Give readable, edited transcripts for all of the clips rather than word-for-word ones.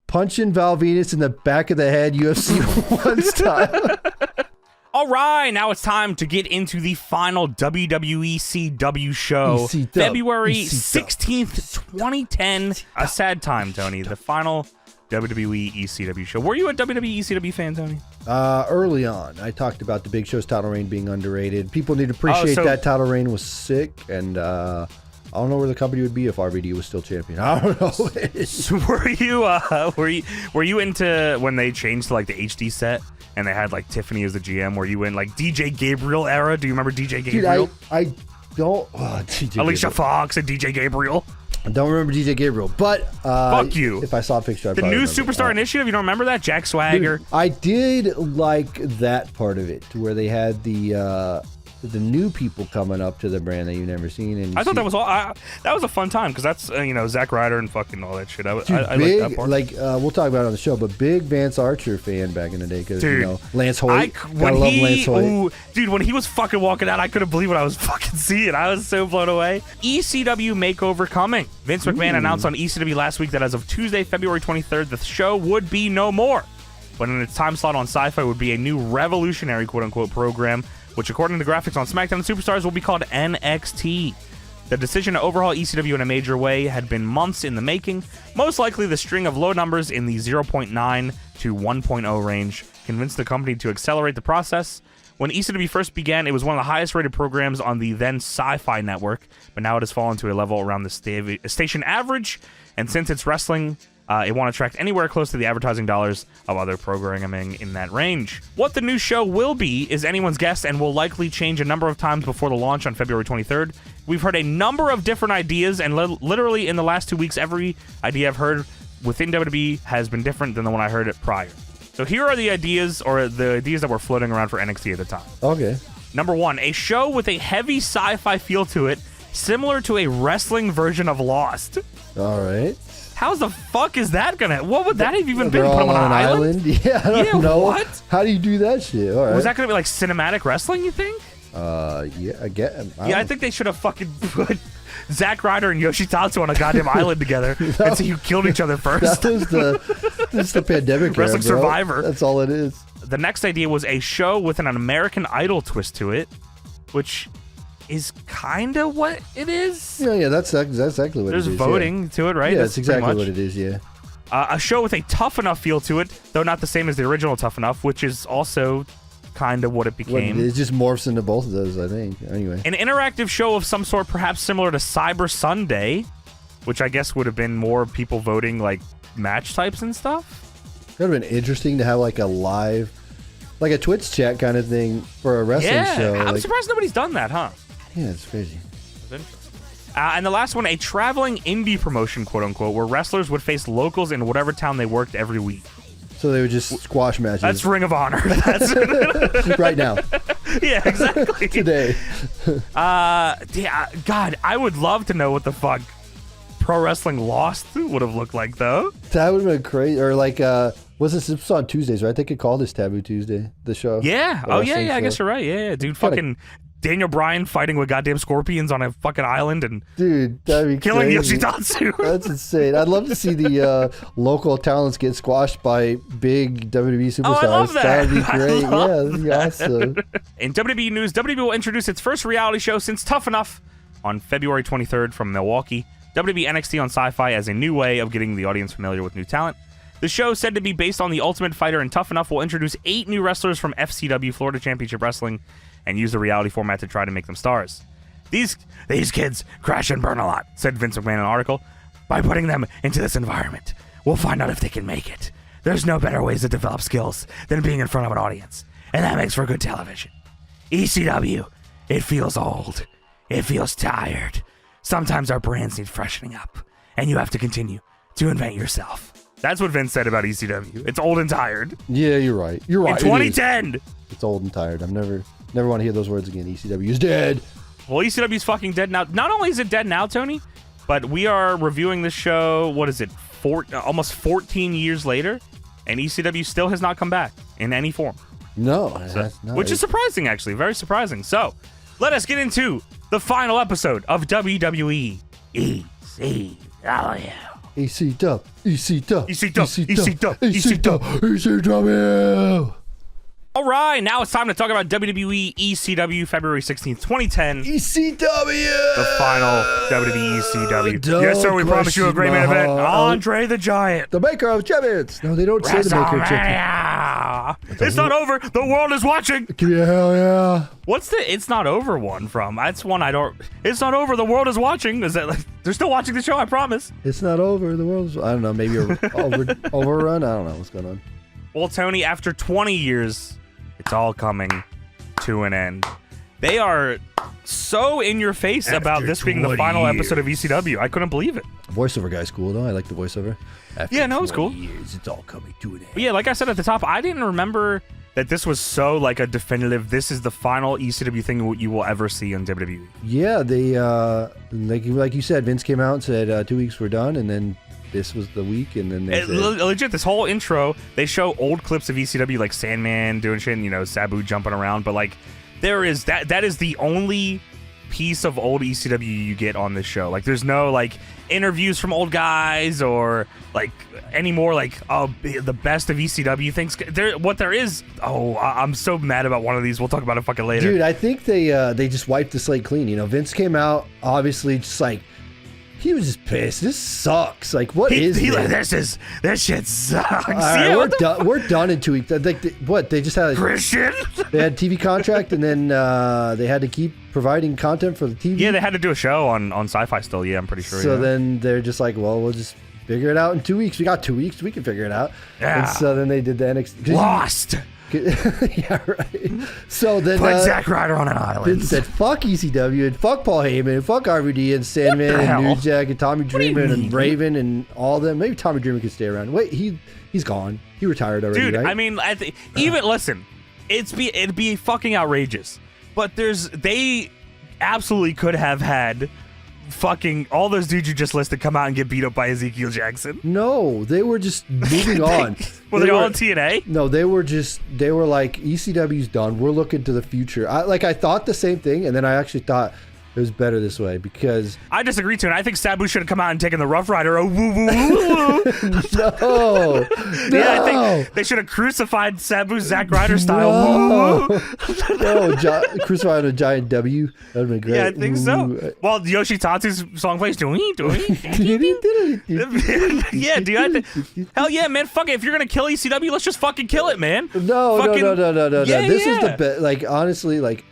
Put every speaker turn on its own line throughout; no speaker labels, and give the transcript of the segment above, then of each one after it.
punching Val Venus in the back of the head UFC 1 style.
All right, now it's time to get into the final WWE ECW show, February 16th, 2010. A sad time, Tony. The final WWE ECW show. Were you a WWE ECW fan, Tony?
Early on, I talked about the Big Show's title reign being underrated. People need to appreciate that title reign was sick, and I don't know where the company would be if RVD was still champion. I don't know.
So were you into when they changed to like the HD set and they had like Tiffany as the GM? Were you in like DJ Gabriel era? Do you remember DJ Gabriel?
Dude, I don't. DJ
Alicia
Gabriel.
Fox and DJ Gabriel.
I don't remember DJ Gabriel, but
fuck you.
If I saw a picture, I'd
the
probably
new
remember.
Superstar Initiative. You don't remember that? Jack Swagger.
Dude, I did like that part of it, where they had the new people coming up to the brand that you've never seen. And
I thought that was all. That was a fun time because that's Zack Ryder and fucking all that shit. I
big,
like that part.
We'll talk about it on the show, but big Vance Archer fan back in the day because Lance Hoyt.
When he was fucking walking out, I couldn't believe what I was fucking seeing. I was so blown away. ECW makeover coming. Vince McMahon announced on ECW last week that as of Tuesday, February 23rd, the show would be no more, but in its time slot on Sci-Fi would be a new revolutionary quote-unquote program, which according to the graphics on SmackDown Superstars will be called NXT. The decision to overhaul ECW in a major way had been months in the making. Most likely the string of low numbers in the 0.9 to 1.0 range convinced the company to accelerate the process. When ECW first began, it was one of the highest rated programs on the then Sci-Fi network, but now it has fallen to a level around the station average, and since it's wrestling, it won't attract anywhere close to the advertising dollars of other programming in that range. What the new show will be is anyone's guess and will likely change a number of times before the launch on February 23rd. We've heard a number of different ideas, and literally in the last 2 weeks, every idea I've heard within WWE has been different than the one I heard it prior. So here are the ideas, or the ideas that were floating around for NXT at the time.
Okay.
Number one, a show with a heavy sci-fi feel to it, similar to a wrestling version of Lost.
All right.
How the fuck is that gonna? What would that have even been?
Put
them on an island?
Yeah, I don't know.
What?
How do you do that shit? All right.
Was that gonna be like cinematic wrestling? You think?
Yeah, I get.
I think they should have fucking put Zack Ryder and Yoshitatsu on a goddamn island together and see who killed each other first.
This is the pandemic.
Wrestling
era, bro.
Survivor.
That's all it is.
The next idea was a show with an American Idol twist to it, which is kind of what it is.
Yeah, that's exactly what it is.
There's voting to it, right?
Yeah, that's exactly what it is, yeah.
A show with a Tough Enough feel to it, though not the same as the original Tough Enough, which is also kind of what it became.
It just morphs into both of those, I think. Anyway.
An interactive show of some sort, perhaps similar to Cyber Sunday, which I guess would have been more people voting like match types and stuff.
It would have been interesting to have like a live, like a Twitch chat kind of thing for a wrestling show.
I'm surprised nobody's done that, huh?
Yeah, it's crazy.
And the last one, a traveling indie promotion, quote unquote, where wrestlers would face locals in whatever town they worked every week.
So they would just squash matches.
That's Ring of Honor. That's
right now.
Yeah, exactly.
Today.
God, I would love to know what the fuck Pro Wrestling Lost would have looked like, though.
That would have been crazy. Or like, was this on Tuesdays, right? They could call this Taboo Tuesday, the show.
Yeah. Oh, yeah, I guess you're right. Yeah, dude, fucking Daniel Bryan fighting with goddamn scorpions on a fucking island and
dude, that'd be
killing
crazy.
Yoshitatsu.
That's insane. I'd love to see the local talents get squashed by big WWE superstars.
Oh, I love that.
That'd be great. Yeah, that'd be awesome.
In WWE news, WWE will introduce its first reality show since Tough Enough on February 23rd from Milwaukee. WWE NXT on Sci-Fi as a new way of getting the audience familiar with new talent. The show, said to be based on The Ultimate Fighter and Tough Enough, will introduce 8 new wrestlers from FCW, Florida Championship Wrestling, and use the reality format to try to make them stars. These kids crash and burn a lot, said Vince McMahon in an article. By putting them into this environment, we'll find out if they can make it. There's no better ways to develop skills than being in front of an audience, and that makes for good television. ECW, it feels old. It feels tired. Sometimes our brands need freshening up, and you have to continue to invent yourself. That's what Vince said about ECW. It's old and tired.
Yeah, you're right. You're right.
In 2010.
It's old and tired. I'm never want to hear those words again. ECW is dead.
Well, ECW is fucking dead now. Not only is it dead now, Tony, but we are reviewing this show, what is it, almost 14 years later, and ECW still has not come back in any form.
No.
Which is surprising, actually. Very surprising. So, let us get into the final episode of WWE ECW.
ECW,
ECW. All right, now it's time to talk about WWE ECW February 16th, 2010.
ECW!
The final WWE ECW. Yes, sir, we promise you a great main event. Andre the Giant.
The maker of champions. No, they don't say the maker of champions.
It's not over. The world is watching.
Give me a hell yeah.
What's the It's Not Over one from? That's one I don't... It's not over. The world is watching. Is that like... They're still watching the show, I promise.
It's not over. The world is... I don't know. Maybe overrun? I don't know what's going on.
Well, Tony, after 20 years... It's all coming to an end. They are so in your face about this being the final episode of ECW. I couldn't believe it.
Voiceover guy's cool, though. I like the voiceover.
Yeah, no, it's cool.
Years, it's all coming to an end.
But yeah, like I said at the top, I didn't remember that this was so like a definitive, this is the final ECW thing you will ever see on WWE.
Yeah, they, like you said, Vince came out and said 2 weeks we're done, and then this was the week, and then they said,
legit, this whole intro, they show old clips of ECW, like Sandman doing shit, and, you know, Sabu jumping around, but, like, there is, that is the only piece of old ECW you get on this show. Like, there's no, like, interviews from old guys, or, like, any more, like, the best of ECW things. What there is, I'm so mad about one of these. We'll talk about it fucking later.
Dude, I think they just wiped the slate clean. You know, Vince came out, obviously, just, like, he was just pissed. This sucks. Like, what is this?
This shit sucks.
All right, we're done in 2 weeks. Like, they just had
Christian.
They had a TV contract, and then they had to keep providing content for the TV.
Yeah, they had to do a show on Sci-Fi still. Yeah, I'm pretty sure.
So then they're just like, well, we'll just figure it out in 2 weeks. We got 2 weeks. We can figure it out.
Yeah.
And so then they did the NXT.
Lost.
Yeah, right. So then
put Zack Ryder on an island.
Vince said, fuck ECW and fuck Paul Heyman and fuck RVD and Sandman and New Jack and Tommy Dreamer and Raven and all of them. Maybe Tommy Dreamer could stay around. Wait, he's gone. He retired already,
dude,
right?
I mean, even listen, it'd be fucking outrageous. But they absolutely could have had fucking all those dudes you just listed come out and get beat up by Ezekiel Jackson.
No, they were just moving on.
Were they all in TNA?
No, they were like, ECW's done. We're looking to the future. I thought the same thing, and then I actually thought it was better this way because
I disagree too, and I think Sabu should have come out and taken the Rough Rider. Oh, woo, woo, woo, woo.
No.
Yeah, I think they should have crucified Sabu Zack Ryder style. No, woo, woo.
No, crucified a giant W. That'd been great.
Yeah, I think so. Well, Yoshitatsu's song plays. Yeah, dude. Hell yeah, man. Fuck it. If you're gonna kill ECW, let's just fucking kill it, man.
No.
Yeah,
this is the best. Like, honestly, like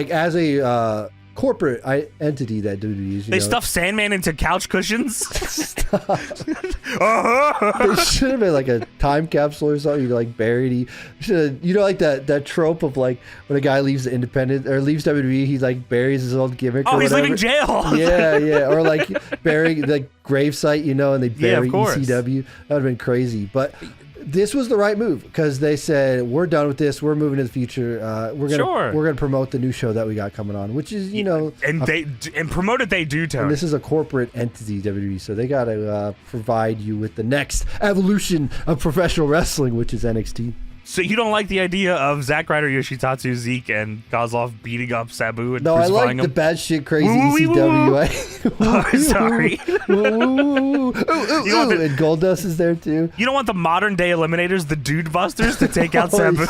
as a corporate entity that WWE is.
They stuffed Sandman into couch cushions.
They should have been like a time capsule or something. You like buried. You know, like that trope of like when a guy leaves the Independent or leaves WWE, he like buries his old gimmick.
Oh, he's leaving jail.
Yeah, or like burying the gravesite, you know, and they bury ECW. That would have been crazy, but. This was the right move because they said we're done with this. We're moving to the future. We're gonna promote the new show that we got coming on, which is
and promote it. They do, Tony.
And this is a corporate entity, WWE, so they gotta provide you with the next evolution of professional wrestling, which is NXT.
So you don't like the idea of Zack Ryder, Yoshitatsu, Zeke, and Kozlov beating up Sabu and
no, I like
him?
the bad shit crazy ECW.
Oh, sorry.
And Goldust is there too.
You don't want the modern day Eliminators, the Dude Busters, to take out Sabu?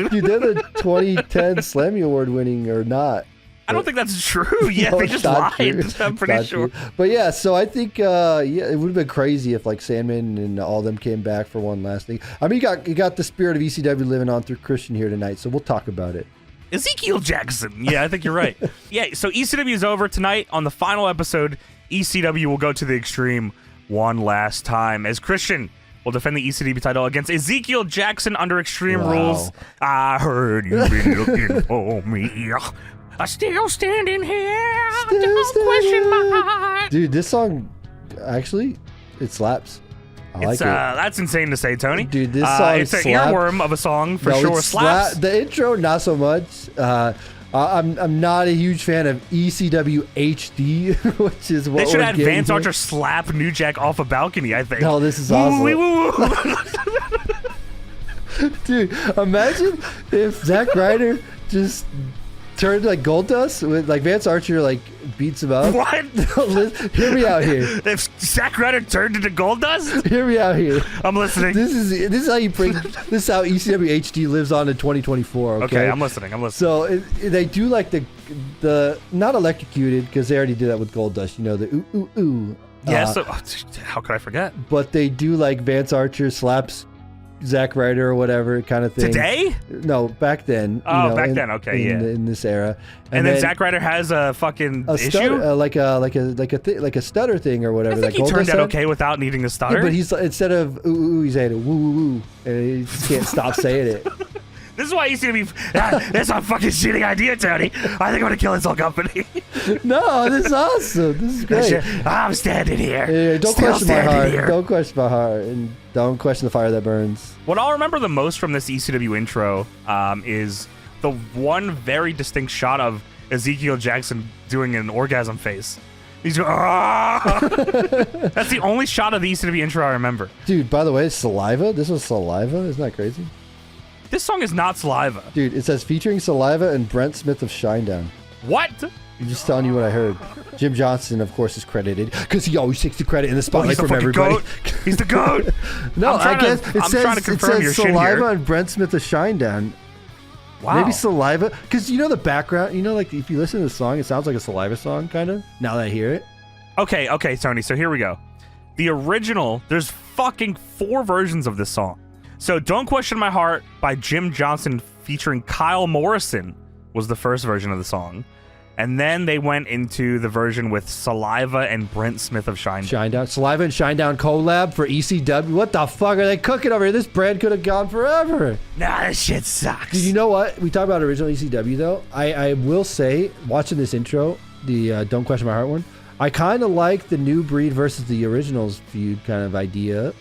Dude, they're the 2010 Slammy Award winning or not.
I don't think that's true. Yeah, no, they just lied. True. I'm pretty sure.
True. But yeah, so I think it would have been crazy if like Sandman and all of them came back for one last thing. I mean, you got the spirit of ECW living on through Christian here tonight, so we'll talk about it.
Ezekiel Jackson. Yeah, I think you're right. Yeah, so ECW is over tonight. On the final episode, ECW will go to the Extreme one last time as Christian will defend the ECW title against Ezekiel Jackson under Extreme Rules. I heard you've been looking for me. I'm still standing here. Don't question my heart.
Dude, this song, actually, it slaps. I like it.
That's insane to say, Tony.
Dude, this song
it's an earworm of a song for sure. Slaps.
The intro, not so much. I'm not a huge fan of ECW HD, which is what
they should
we're
have Vance Archer slap New Jack off a balcony, I think.
No, this is awesome. Dude, imagine if Zack Ryder just turned like Goldust with like Vance Archer like beats him up.
What?
Hear me out here.
If Zack Ryder turned into Goldust?
Hear me out here.
I'm listening.
This is how you bring. This is how ECW HD lives on in 2024. Okay,
I'm listening.
So they do like the not electrocuted because they already did that with Goldust. You know, the ooh ooh ooh.
Yeah. So how could I forget?
But they do like Vance Archer slaps Zack Ryder or whatever kind of thing.
Today?
No, back then.
Oh, back then. Okay,
in this era.
And then Zack Ryder has a fucking issue,
stutter, like a stutter thing or whatever.
I think he turned out okay without needing to stutter.
Yeah, but he's instead of ooh ooh, he's saying woo woo woo, and he just can't stop saying it.
This is why he's gonna be. That's a fucking shitty idea, Tony. I think I'm gonna kill this whole company.
No, this is awesome. This is great.
I'm standing here.
Yeah, don't question my heart. Don't question my heart, and don't question the fire that burns.
What I'll remember the most from this ECW intro is the one very distinct shot of Ezekiel Jackson doing an orgasm face. He's going, ah! That's the only shot of the ECW intro I remember.
Dude, by the way, Saliva. This was Saliva. Isn't that crazy?
This song is not Saliva.
Dude, it says featuring Saliva and Brent Smith of Shinedown.
What?
I'm just telling you what I heard. Jim Johnson, of course, is credited because he always takes the credit in the spotlight from everybody.
Goat. He's the GOAT.
No, I guess it says Saliva
here.
and Brent Smith of Shinedown.
Wow.
Maybe Saliva, because you know the background. You know, like if you listen to the song, it sounds like a Saliva song, kind of. Now that I hear it.
Okay, Tony. So here we go. The original. There's fucking 4 versions of this song. So Don't Question My Heart by Jim Johnson featuring Kyle Morrison was the first version of the song. And then they went into the version with Saliva and Brent Smith of Shinedown.
Saliva and Shinedown collab for ECW. What the fuck are they cooking over here? This brand could have gone forever.
Nah, this shit sucks.
Dude, you know what? We talked about original ECW, though. I will say, watching this intro, the Don't Question My Heart one, I kind of like the New Breed versus the originals feud kind of idea.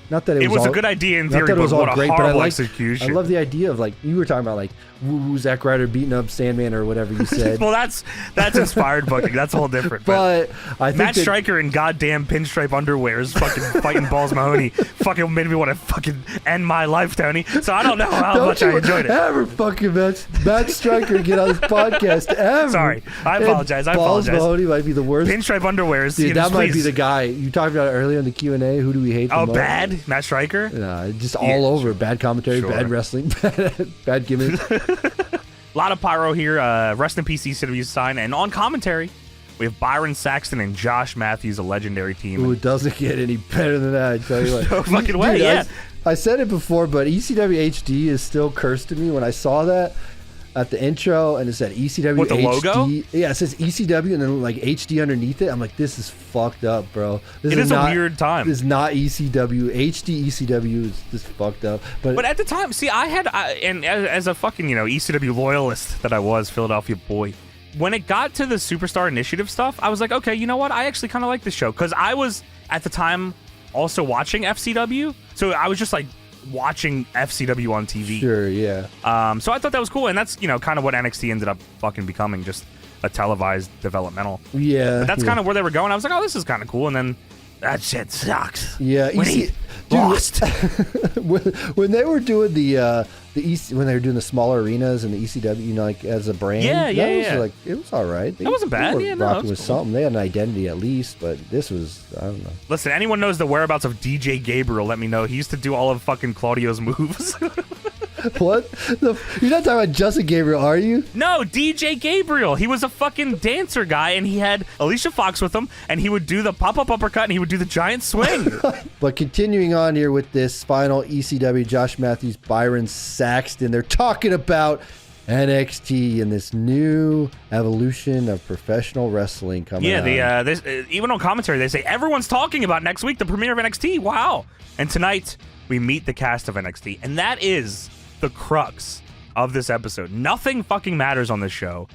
Not that it was
a good idea in theory, but what a horrible execution.
I love the idea of, like, you were talking about, like, woo Zack Ryder beating up Sandman or whatever you said.
Well, that's inspired booking. That's a whole different.
But I think
Matt Striker in goddamn pinstripe underwear is fucking fighting Balls Mahoney. Fucking made me want to fucking end my life, Tony. So I don't know how much I enjoyed it.
Ever fucking Matt Striker get on this podcast ever?
Sorry, I apologize.
Balls Mahoney might be the worst.
Pinstripe underwear is.
Dude, that might be the guy you talked about earlier in the Q&A. Who do we hate the most?
Bad Matt Striker.
Nah, just all over. Bad commentary, bad wrestling, bad gimmicks.
A lot of pyro here. Rest in peace, ECW sign. And on commentary, we have Byron Saxton and Josh Matthews, a legendary team.
Ooh, it doesn't get any better than that, I tell you what.
No fucking way, yeah.
I said it before, but ECW HD is still cursed to me. When I saw that at the intro and it said ECW
What, the
HD.
logo?
Yeah, it says ECW and then like HD underneath it. I'm like, this is fucked up, bro.
It is a weird time.
This is not ECW. HD ECW is just fucked up. But
at the time, see, and as a fucking, ECW loyalist that I was, Philadelphia boy, when it got to the Superstar Initiative stuff, I was like, okay, you know what? I actually kind of like this show. Because I was, at the time, also watching FCW. So I was just like, watching FCW on TV.
Sure, yeah.
So I thought that was cool, and that's kind of what NXT ended up fucking becoming, just a televised developmental.
Yeah,
but that's kind of where they were going. I was like, oh, this is kind of cool, and then that shit sucks.
Yeah,
lost.
when they were doing when they were doing the smaller arenas and the ECW, like as a brand, like it was all right.
That wasn't bad.
They were rocking with something. They had an identity at least, but this was, I don't know.
Listen, anyone knows the whereabouts of DJ Gabriel? Let me know. He used to do all of fucking Claudio's moves.
What? You're not talking about Justin Gabriel, are you?
No, DJ Gabriel. He was a fucking dancer guy, and he had Alicia Fox with him, and he would do the pop-up uppercut, and he would do the giant swing.
But continuing on here with this final ECW, Josh Matthews, Byron Saxton, they're talking about NXT and this new evolution of professional wrestling coming out.
Yeah, even on commentary, they say, everyone's talking about next week, the premiere of NXT. Wow. And tonight, we meet the cast of NXT, and that is the crux of this episode. Nothing fucking matters on this show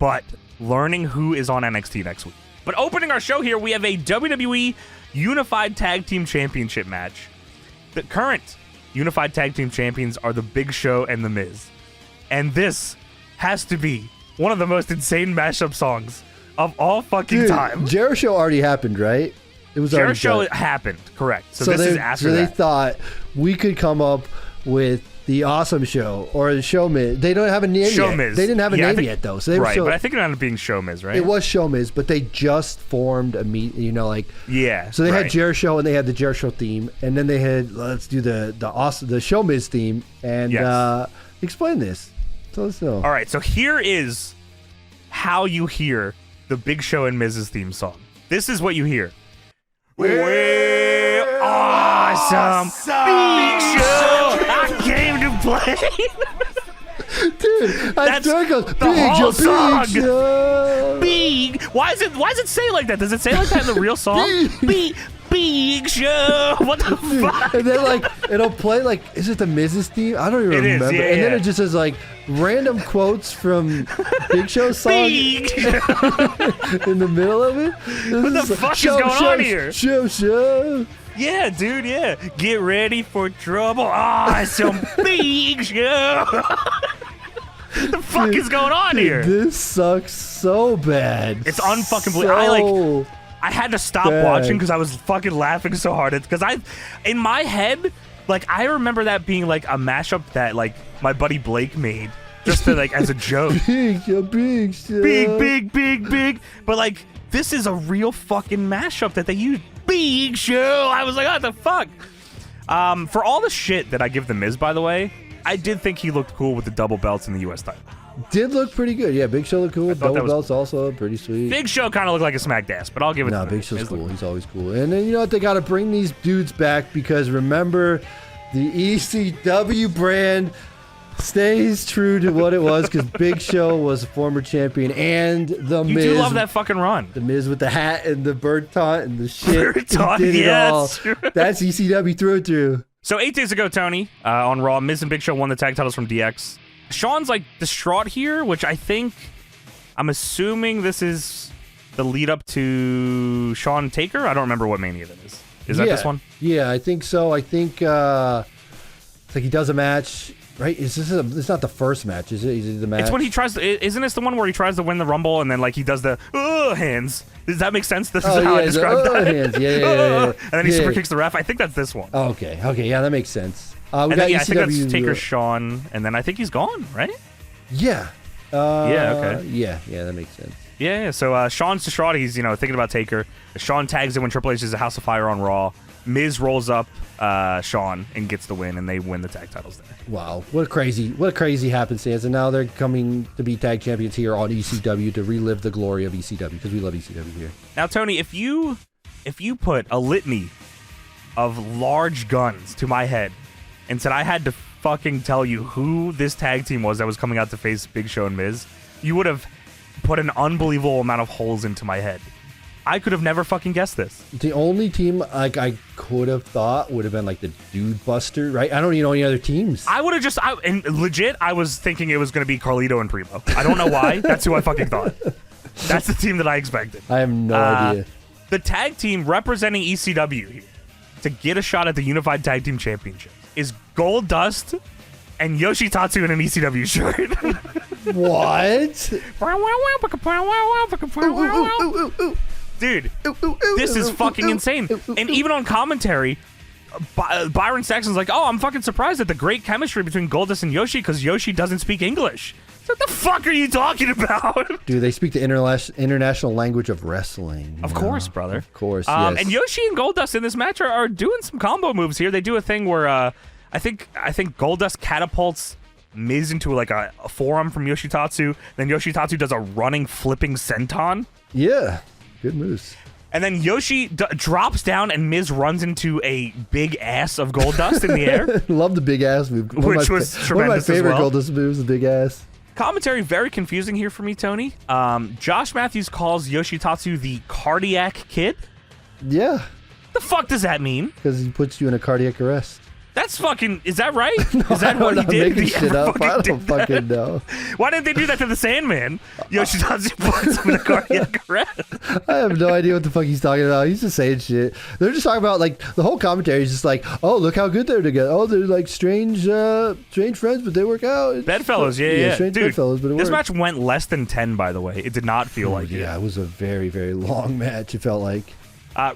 but learning who is on NXT next week. But opening our show here, we have a WWE Unified Tag Team Championship match. The current Unified Tag Team Champions are The Big Show and The Miz. And this has to be one of the most insane mashup songs of all fucking time.
Jericho already happened, right? It was
Jericho happened, correct. So this is after that.
So they thought we could come up with the Awesome Show or the Show Miz. They don't have a name
Show
yet.
Miz.
They didn't have a name yet, though. So they were
but I think it ended up being Show Miz, right?
It was Show Miz, but they just formed a So they had Jericho and they had the Jericho theme, and then they had let's do the Show Miz theme and explain this. So let's know.
All right, so here is how you hear the Big Show and Miz's theme song. This is what you hear. We're awesome. Big Show. I came to play.
Dude,
that's the whole song. Big. Why does it say like that? Does it say like that in the real song? Big Show. What the fuck?
And then it'll play is it the Miz's theme? I don't even remember. And then it just says random quotes from Big Show's song
Big
in the middle of it.
What the fuck is going on here?
Show.
Yeah, dude, yeah. Get ready for trouble. Awesome. Big Show. The fuck is going on here?
This sucks so bad.
It's unfucking believable. I had to stop watching because I was fucking laughing so hard. Because in my head, I remember that being a mashup that my buddy Blake made just to as a joke.
Big Show.
Big. But this is a real fucking mashup that they used. Big Show. I was like, what the fuck? For all the shit that I give the Miz, by the way, I did think he looked cool with the double belts in the U.S. title.
Did look pretty good. Yeah, Big Show looked cool. Double belts also pretty sweet.
Big Show kind of looked like a smacked ass, but I'll give it to him.
Big Show's cool. He's always cool. And then you know what? They got to bring these dudes back because remember, the ECW brand stays true to what it was because Big Show was a former champion and the Miz.
You do love that fucking run.
The Miz with the hat and the bird taunt and the shit.
Bird taunt, yeah.
That's ECW through and through.
So 8 days ago, Tony, on Raw, Miz and Big Show won the tag titles from DX. Sean's distraught here, which I'm assuming this is the lead up to Shawn Taker. I don't remember what Mania that is. Is that this one?
Yeah, I think so. I think it's he does a match, right? It's not the first match, is it? Is it the match?
It's when he tries to, isn't this the one where he tries to win the Rumble and then he does the hands? Does that make sense? This is how I describe that.
Hands. Yeah.
And then he super kicks the ref. I think that's this one.
Oh, okay, yeah, that makes sense.
I think that's Taker Shawn, and then I think he's gone, right?
Yeah.
Okay.
Yeah, that makes sense.
Yeah. So Shawn's distraught. He's thinking about Taker. Shawn tags in when Triple H is a House of Fire on Raw. Miz rolls up Shawn and gets the win, and they win the tag titles there.
Wow, what a crazy happenstance! And now they're coming to be tag champions here on ECW to relive the glory of ECW because we love ECW here.
Now, Tony, if you put a litany of large guns to my head and said I had to fucking tell you who this tag team was that was coming out to face Big Show and Miz, you would have put an unbelievable amount of holes into my head. I could have never fucking guessed this.
The only team I could have thought would have been the Dude Buster, right? I don't even know any other teams.
I would have just, I was thinking it was going to be Carlito and Primo. I don't know why. That's who I fucking thought. That's the team that I expected.
I have no idea.
The tag team representing ECW here to get a shot at the Unified Tag Team Championship is Goldust and Yoshitatsu in an ECW shirt.
What?
Dude, this is fucking insane. And even on commentary, Byron Saxon's like, oh, I'm fucking surprised at the great chemistry between Goldust and Yoshi because Yoshi doesn't speak English. What the fuck are you talking about?
Dude, they speak the international language of wrestling.
Of course, brother.
Of course, yes.
And Yoshi and Goldust in this match are doing some combo moves here. They do a thing where I think Goldust catapults Miz into a forearm from Yoshitatsu. Then Yoshitatsu does a running flipping senton.
Yeah, good moves.
And then Yoshi drops down and Miz runs into a big ass of Goldust in the air.
Love the big ass move.
Which was tremendous.
One of my favorite
Goldust
moves, the big ass.
Commentary very confusing here for me, Tony. Josh Matthews calls Yoshitatsu the cardiac kid.
Yeah.
The fuck does that mean?
Because he puts you in a cardiac arrest.
That's fucking... Is that right?
No,
is that what he did?
Making shit up. I don't fucking know.
Why didn't they do that to the Sandman? Yoshitatsu puts him in a cardiac arrest.
I have no idea what the fuck he's talking about. He's just saying shit. They're just talking about the whole commentary is just oh, look how good they're together. Oh, they're strange friends, but they work out.
Bedfellows, yeah.
Strange
Dude,
bedfellows, but
this match went less than 10, by the way. It did not feel like it.
Yeah, it was a very, very long match. It felt like.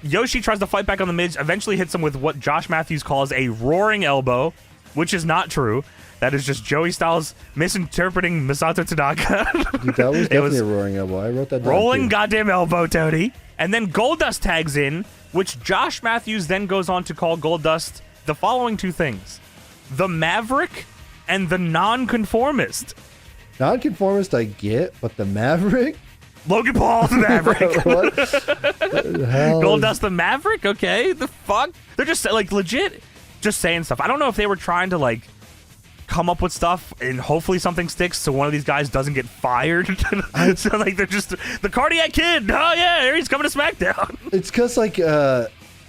Yoshi tries to fight back on the Miz, eventually hits him with what Josh Matthews calls a roaring elbow. which is not true. That is just Joey Styles misinterpreting Masato Tanaka.
Dude, that was definitely a roaring elbow. I wrote that down.
Rolling goddamn elbow, Tony. And then Goldust tags in, which Josh Matthews then goes on to call Goldust the following two things: the Maverick and the Nonconformist.
Nonconformist I get, but the Maverick?
Logan Paul, the Maverick.
What the hell?
Goldust the Maverick? Okay, the fuck? They're just, like, legit just saying stuff. I don't know if they were trying to, like, come up with stuff and hopefully something sticks so one of these guys doesn't get fired. So, like, they're just, the Cardiac Kid. Oh, yeah, he's coming to SmackDown.
It's because, like,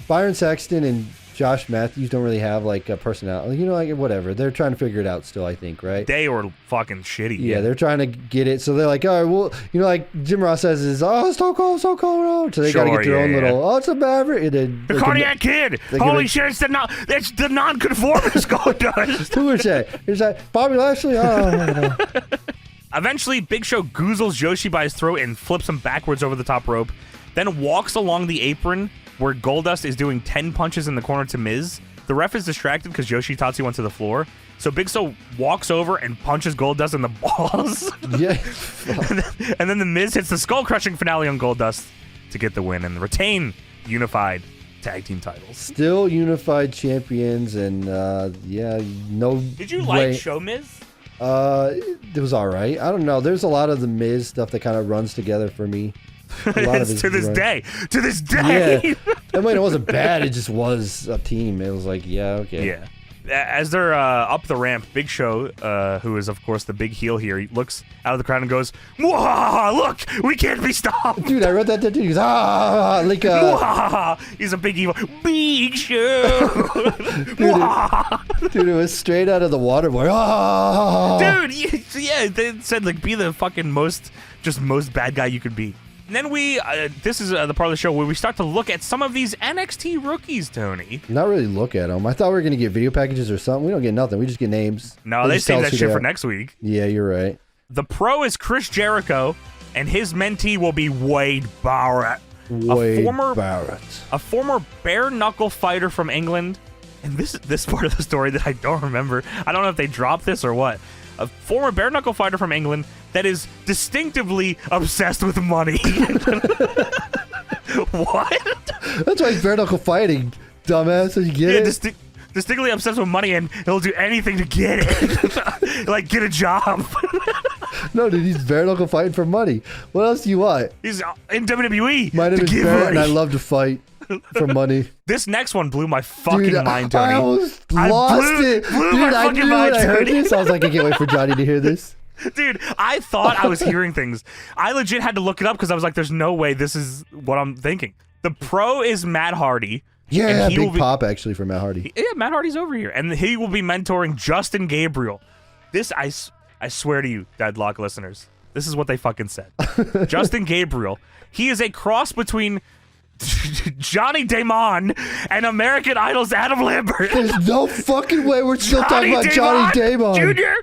Byron Saxton and Josh Matthews don't really have, like, a personality. You know, like, whatever. They're trying to figure it out still, I think, right?
They were fucking shitty.
Yeah, they're trying to get it. So they're like, all right, well, you know, like Jim Ross says, is, oh, Stone Cold. So they got to get their own little, oh, it's a Maverick. And then,
the Cardiac Kid. Holy shit, it's the Nonconformist Goldust.
Who is that? Is that Bobby Lashley? Oh.
Eventually, Big Show goozles Joshi by his throat and flips him backwards over the top rope, then walks along the apron where Goldust is doing 10 punches in the corner to Miz. The ref is distracted because Yoshitatsu went to the floor. So Big Show walks over and punches Goldust in the balls.
Yeah.
And then the Miz hits the skull-crushing finale on Goldust to get the win and retain unified tag team titles.
Still unified champions, and yeah, no.
Did you like Show Miz?
It was all right. I don't know. There's a lot of the Miz stuff that kind of runs together for me.
To this day. Yeah.
I mean, it wasn't bad. It just was a team. It was like, yeah, okay.
Yeah. As they're up the ramp, Big Show, who is, of course, the big heel here, he looks out of the crowd and goes, "Mwah, look, we can't be stopped."
Dude, I wrote that down, too. He goes, ah, like,
he's a big evil. Big Show.
Dude, it was straight out of the water boy.
Dude, yeah, they said, like, be the fucking most bad guy you could be. And then this is the part of the show where we start to look at some of these NXT rookies, Tony.
Not really look at them. I thought we were going to get video packages or something. We don't get nothing. We just get names.
No, they save that shit for next week.
Yeah, you're right.
The pro is Chris Jericho, and his mentee will be Wade Barrett. A former bare-knuckle fighter from England. And this part of the story that I don't remember. I don't know if they dropped this or what. A former bare-knuckle fighter from England that is distinctively obsessed with money. What?
That's why he's bare-knuckle fighting, dumbass. So you get it?
Distinctly obsessed with money, and he'll do anything to get it. Like, get a job.
No, dude, he's bare-knuckle fighting for money. What else do you want?
He's in WWE.
My name is Barrett, and I love to fight for money.
This next one blew my fucking mind, Tony.
I almost lost it. Dude, I knew when I heard this. I was like, I can't wait for Johnny to hear this.
Dude, I thought I was hearing things. I legit had to look it up because I was like, there's no way this is what I'm thinking. The pro is Matt Hardy.
Yeah, big pop actually for Matt Hardy.
Yeah, Matt Hardy's over here. And he will be mentoring Justin Gabriel. This, I swear to you, Deadlock listeners, this is what they fucking said. Justin Gabriel, he is a cross between Johnny Damon and American Idol's Adam Lambert.
There's no fucking way we're still talking about Johnny Damon.
Jr.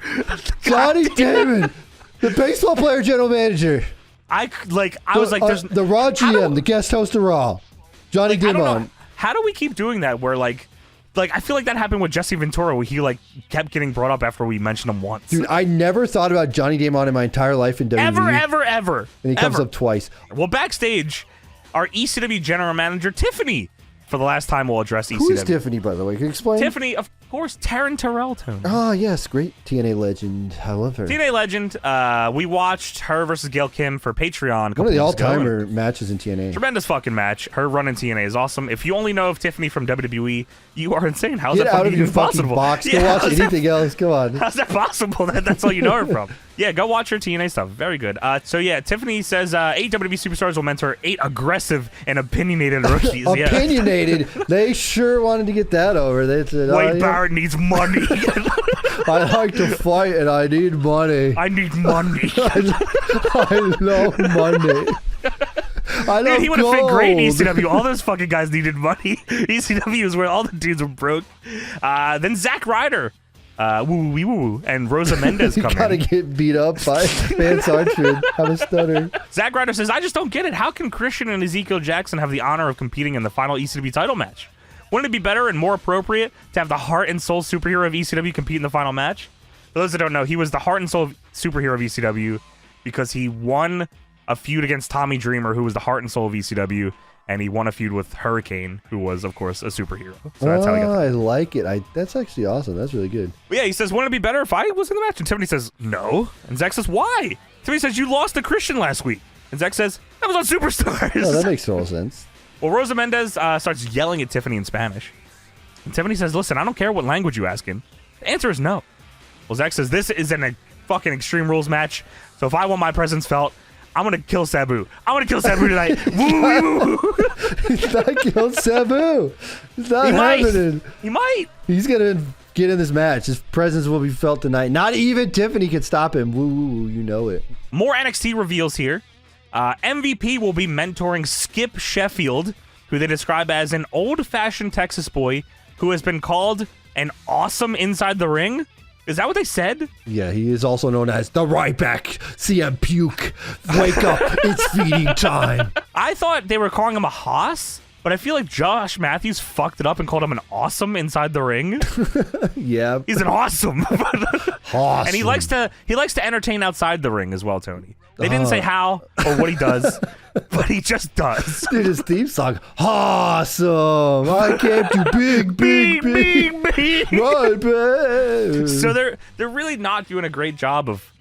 Johnny Damon, the baseball player general manager.
I was like, there's
the Raw GM, the guest host of Raw. Johnny Damon.
How do we keep doing that where like I feel like that happened with Jesse Ventura where he like kept getting brought up after we mentioned him once.
Dude, I never thought about Johnny Damon in my entire life in WWE.
Ever.
And he comes up twice.
Well, backstage, our ECW general manager, Tiffany, for the last time will address ECW.
Who is Tiffany, by the way? Can you explain?
Tiffany, of course, Taryn Terrell, Tony.
Oh, yes. Great TNA legend. I love her.
TNA legend. We watched her versus Gail Kim for Patreon.
One of the all-timer matches in TNA.
Tremendous fucking match. Her run in TNA is awesome. If you only know of Tiffany from WWE, you are insane. How's that fucking even possible?
Box. Go watch anything else. Come on.
How's that possible? That's all you know her from. Yeah, go watch her TNA stuff. Very good. So yeah, Tiffany says 8 WWE superstars will mentor 8 aggressive and opinionated rookies.
Opinionated? They sure wanted to get that over. They said,
Wade Barrett needs money.
I like to fight and I need money.
I need money.
I love money.
Dude, he would have fit great in ECW. All those fucking guys needed money. ECW is where all the dudes were broke. Then Zack Ryder. Woo, and Rosa Mendez come in.
You gotta get beat up by Vance Archer. Have a stutter.
Zack Ryder says, I just don't get it. How can Christian and Ezekiel Jackson have the honor of competing in the final ECW title match? Wouldn't it be better and more appropriate to have the heart and soul superhero of ECW compete in the final match? For those that don't know, he was the heart and soul superhero of ECW because he won a feud against Tommy Dreamer, who was the heart and soul of ECW, and he won a feud with Hurricane, who was, of course, a superhero. So that's how he got
I like it. That's actually awesome. That's really good.
But yeah, he says, wouldn't it be better if I was in the match? And Tiffany says, no. And Zach says, why? Tiffany says, you lost to Christian last week. And Zach says, that was on Superstars.
Oh, that makes total sense.
Well, Rosa Mendez starts yelling at Tiffany in Spanish. And Tiffany says, listen, I don't care what language you ask in. The answer is no. Well, Zach says, this is a fucking Extreme Rules match. So if I want my presence felt, I'm going to kill Sabu. I'm going to kill Sabu tonight. Woo!
He's not killed Sabu. It's not happening.
He might.
He's going to get in this match. His presence will be felt tonight. Not even Tiffany can stop him. Woo, you know it.
More NXT reveals here. MVP will be mentoring Skip Sheffield, who they describe as an old-fashioned Texas boy who has been called an awesome inside the ring. Is that what they said?
Yeah, he is also known as the Ryback CM Puke. Wake up, it's feeding time.
I thought they were calling him a hoss, but I feel like Josh Matthews fucked it up and called him an awesome inside the ring.
Yeah.
He's an awesome.
Awesome.
And he likes to entertain outside the ring as well, Tony. They didn't say how or what he does, but he just does.
Dude, his theme song, awesome. I came to big. Right, babe.
So they're really not doing a great job of.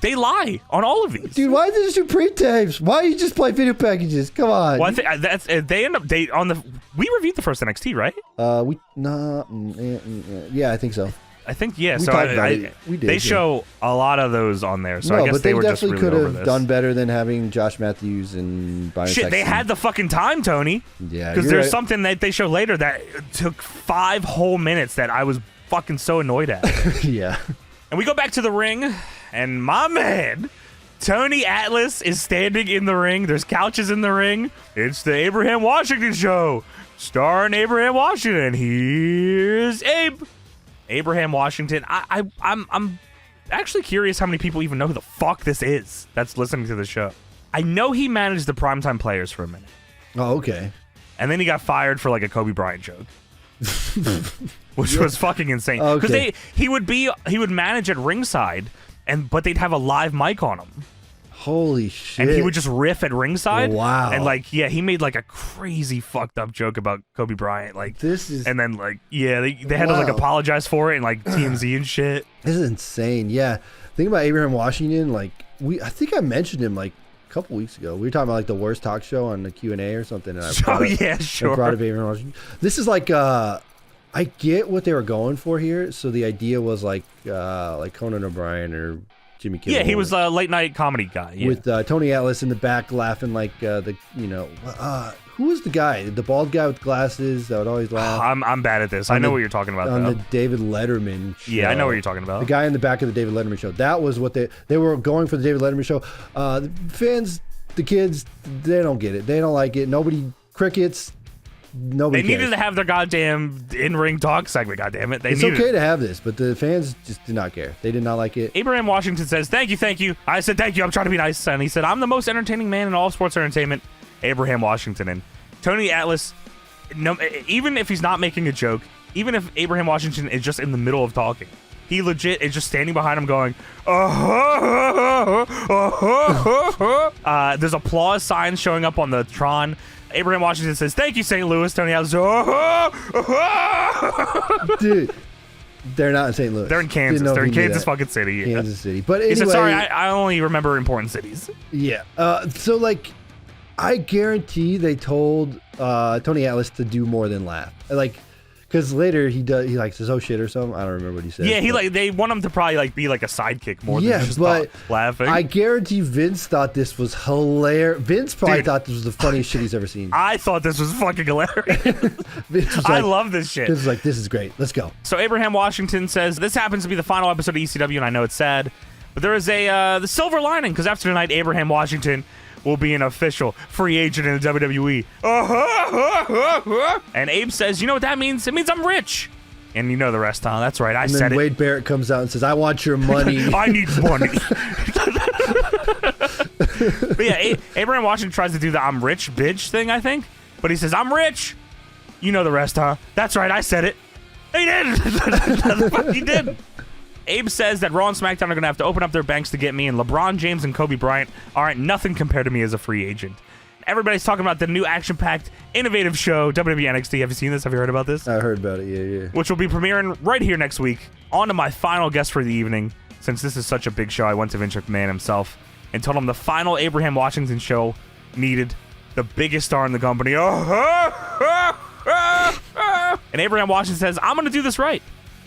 They lie on all of these.
Dude, why did they just do pre-tapes? Why do you just play video packages? Come on.
Well, I think that's they end up on the. We reviewed the first NXT, right?
Yeah, I think so.
I think yeah.
We
So
we did.
They show a lot of those on there. So
no,
I guess
but they
were
definitely
just really
could have done better than having Josh Matthews and Byron
Shit,
Saxton.
they had the fucking time, Tony.
Yeah,
because there's something that they show later that took 5 whole minutes that I was fucking so annoyed at.
Yeah.
And we go back to the ring, and my man, Tony Atlas, is standing in the ring. There's couches in the ring. It's the Abraham Washington show, starring Abraham Washington. Here's Abe. Abraham Washington. I'm actually curious how many people even know who the fuck this is that's listening to the show. I know he managed the Primetime Players for a minute.
Oh, okay.
And then he got fired for like a Kobe Bryant joke. Which was fucking insane. Because he would manage at ringside, but they'd have a live mic on him.
Holy shit.
And he would just riff at ringside.
Wow.
And like, yeah, he made like a crazy fucked up joke about Kobe Bryant. Like
this is.
And then like, yeah, they had to like apologize for it and like TMZ and shit.
This is insane. Yeah. Think about Abraham Washington. Like I think I mentioned him like a couple weeks ago. We were talking about like the worst talk show on the Q&A or something. And
sure.
I brought up Abraham Washington. This is like I get what they were going for here. So the idea was like Conan O'Brien or Jimmy Kimmel.
Yeah, he was a late night comedy guy. Yeah.
With Tony Atlas in the back laughing like who was the guy? The bald guy with glasses that would always laugh.
I'm bad at this. I know what you're talking about.
On
though.
the David Letterman show.
Yeah, I know what you're talking about.
The guy in the back of the David Letterman show. That was what they were going for, the David Letterman show. The fans, the kids, they don't get it. They don't like it. Crickets. Nobody
They needed to have their goddamn in-ring talk segment, goddammit.
It's okay to have this, but the fans just did not care. They did not like it.
Abraham Washington says, thank you. I said, thank you. I'm trying to be nice. And he said, I'm the most entertaining man in all of sports entertainment. Abraham Washington. And Tony Atlas, even if he's not making a joke, even if Abraham Washington is just in the middle of talking, he legit is just standing behind him going, there's applause signs showing up on the Tron. Abraham Washington says, thank you, St. Louis. Tony Atlas,
dude, they're not in St. Louis.
They're in Kansas. They're in Kansas fucking City. Yeah.
Kansas City. But anyway,
he said, sorry, I only remember important cities.
Yeah. So, like, I guarantee they told Tony Atlas to do more than laugh. Like, because later he like says, oh shit or something. I don't remember what he said.
Yeah, they want him to probably be like a sidekick more than just laughing.
I guarantee Vince thought this was hilarious. Vince probably thought this was the funniest shit he's ever seen.
I thought this was fucking hilarious. I love this shit.
Vince was like, this is great. Let's go.
So Abraham Washington says, this happens to be the final episode of ECW, and I know it's sad, but there is the silver lining, because after tonight, Abraham Washington will be an official free agent in the WWE. And Abe says, you know what that means? It means I'm rich. And you know the rest, huh? That's right. I said it. And then
Wade Barrett comes out and says, I want your money.
I need money. But yeah, Abraham Washington tries to do the I'm rich bitch thing, I think. But he says, I'm rich. You know the rest, huh? That's right, I said it. He did. The fuck he did. Abe says that Raw and SmackDown are going to have to open up their banks to get me, and LeBron James and Kobe Bryant aren't nothing compared to me as a free agent. Everybody's talking about the new action-packed, innovative show, WWE NXT. Have you seen this? Have you heard about this?
I heard about it, yeah.
Which will be premiering right here next week. On to my final guest for the evening. Since this is such a big show, I went to Vince McMahon himself and told him the final Abraham Washington show needed the biggest star in the company. And Abraham Washington says, I'm going to do this right.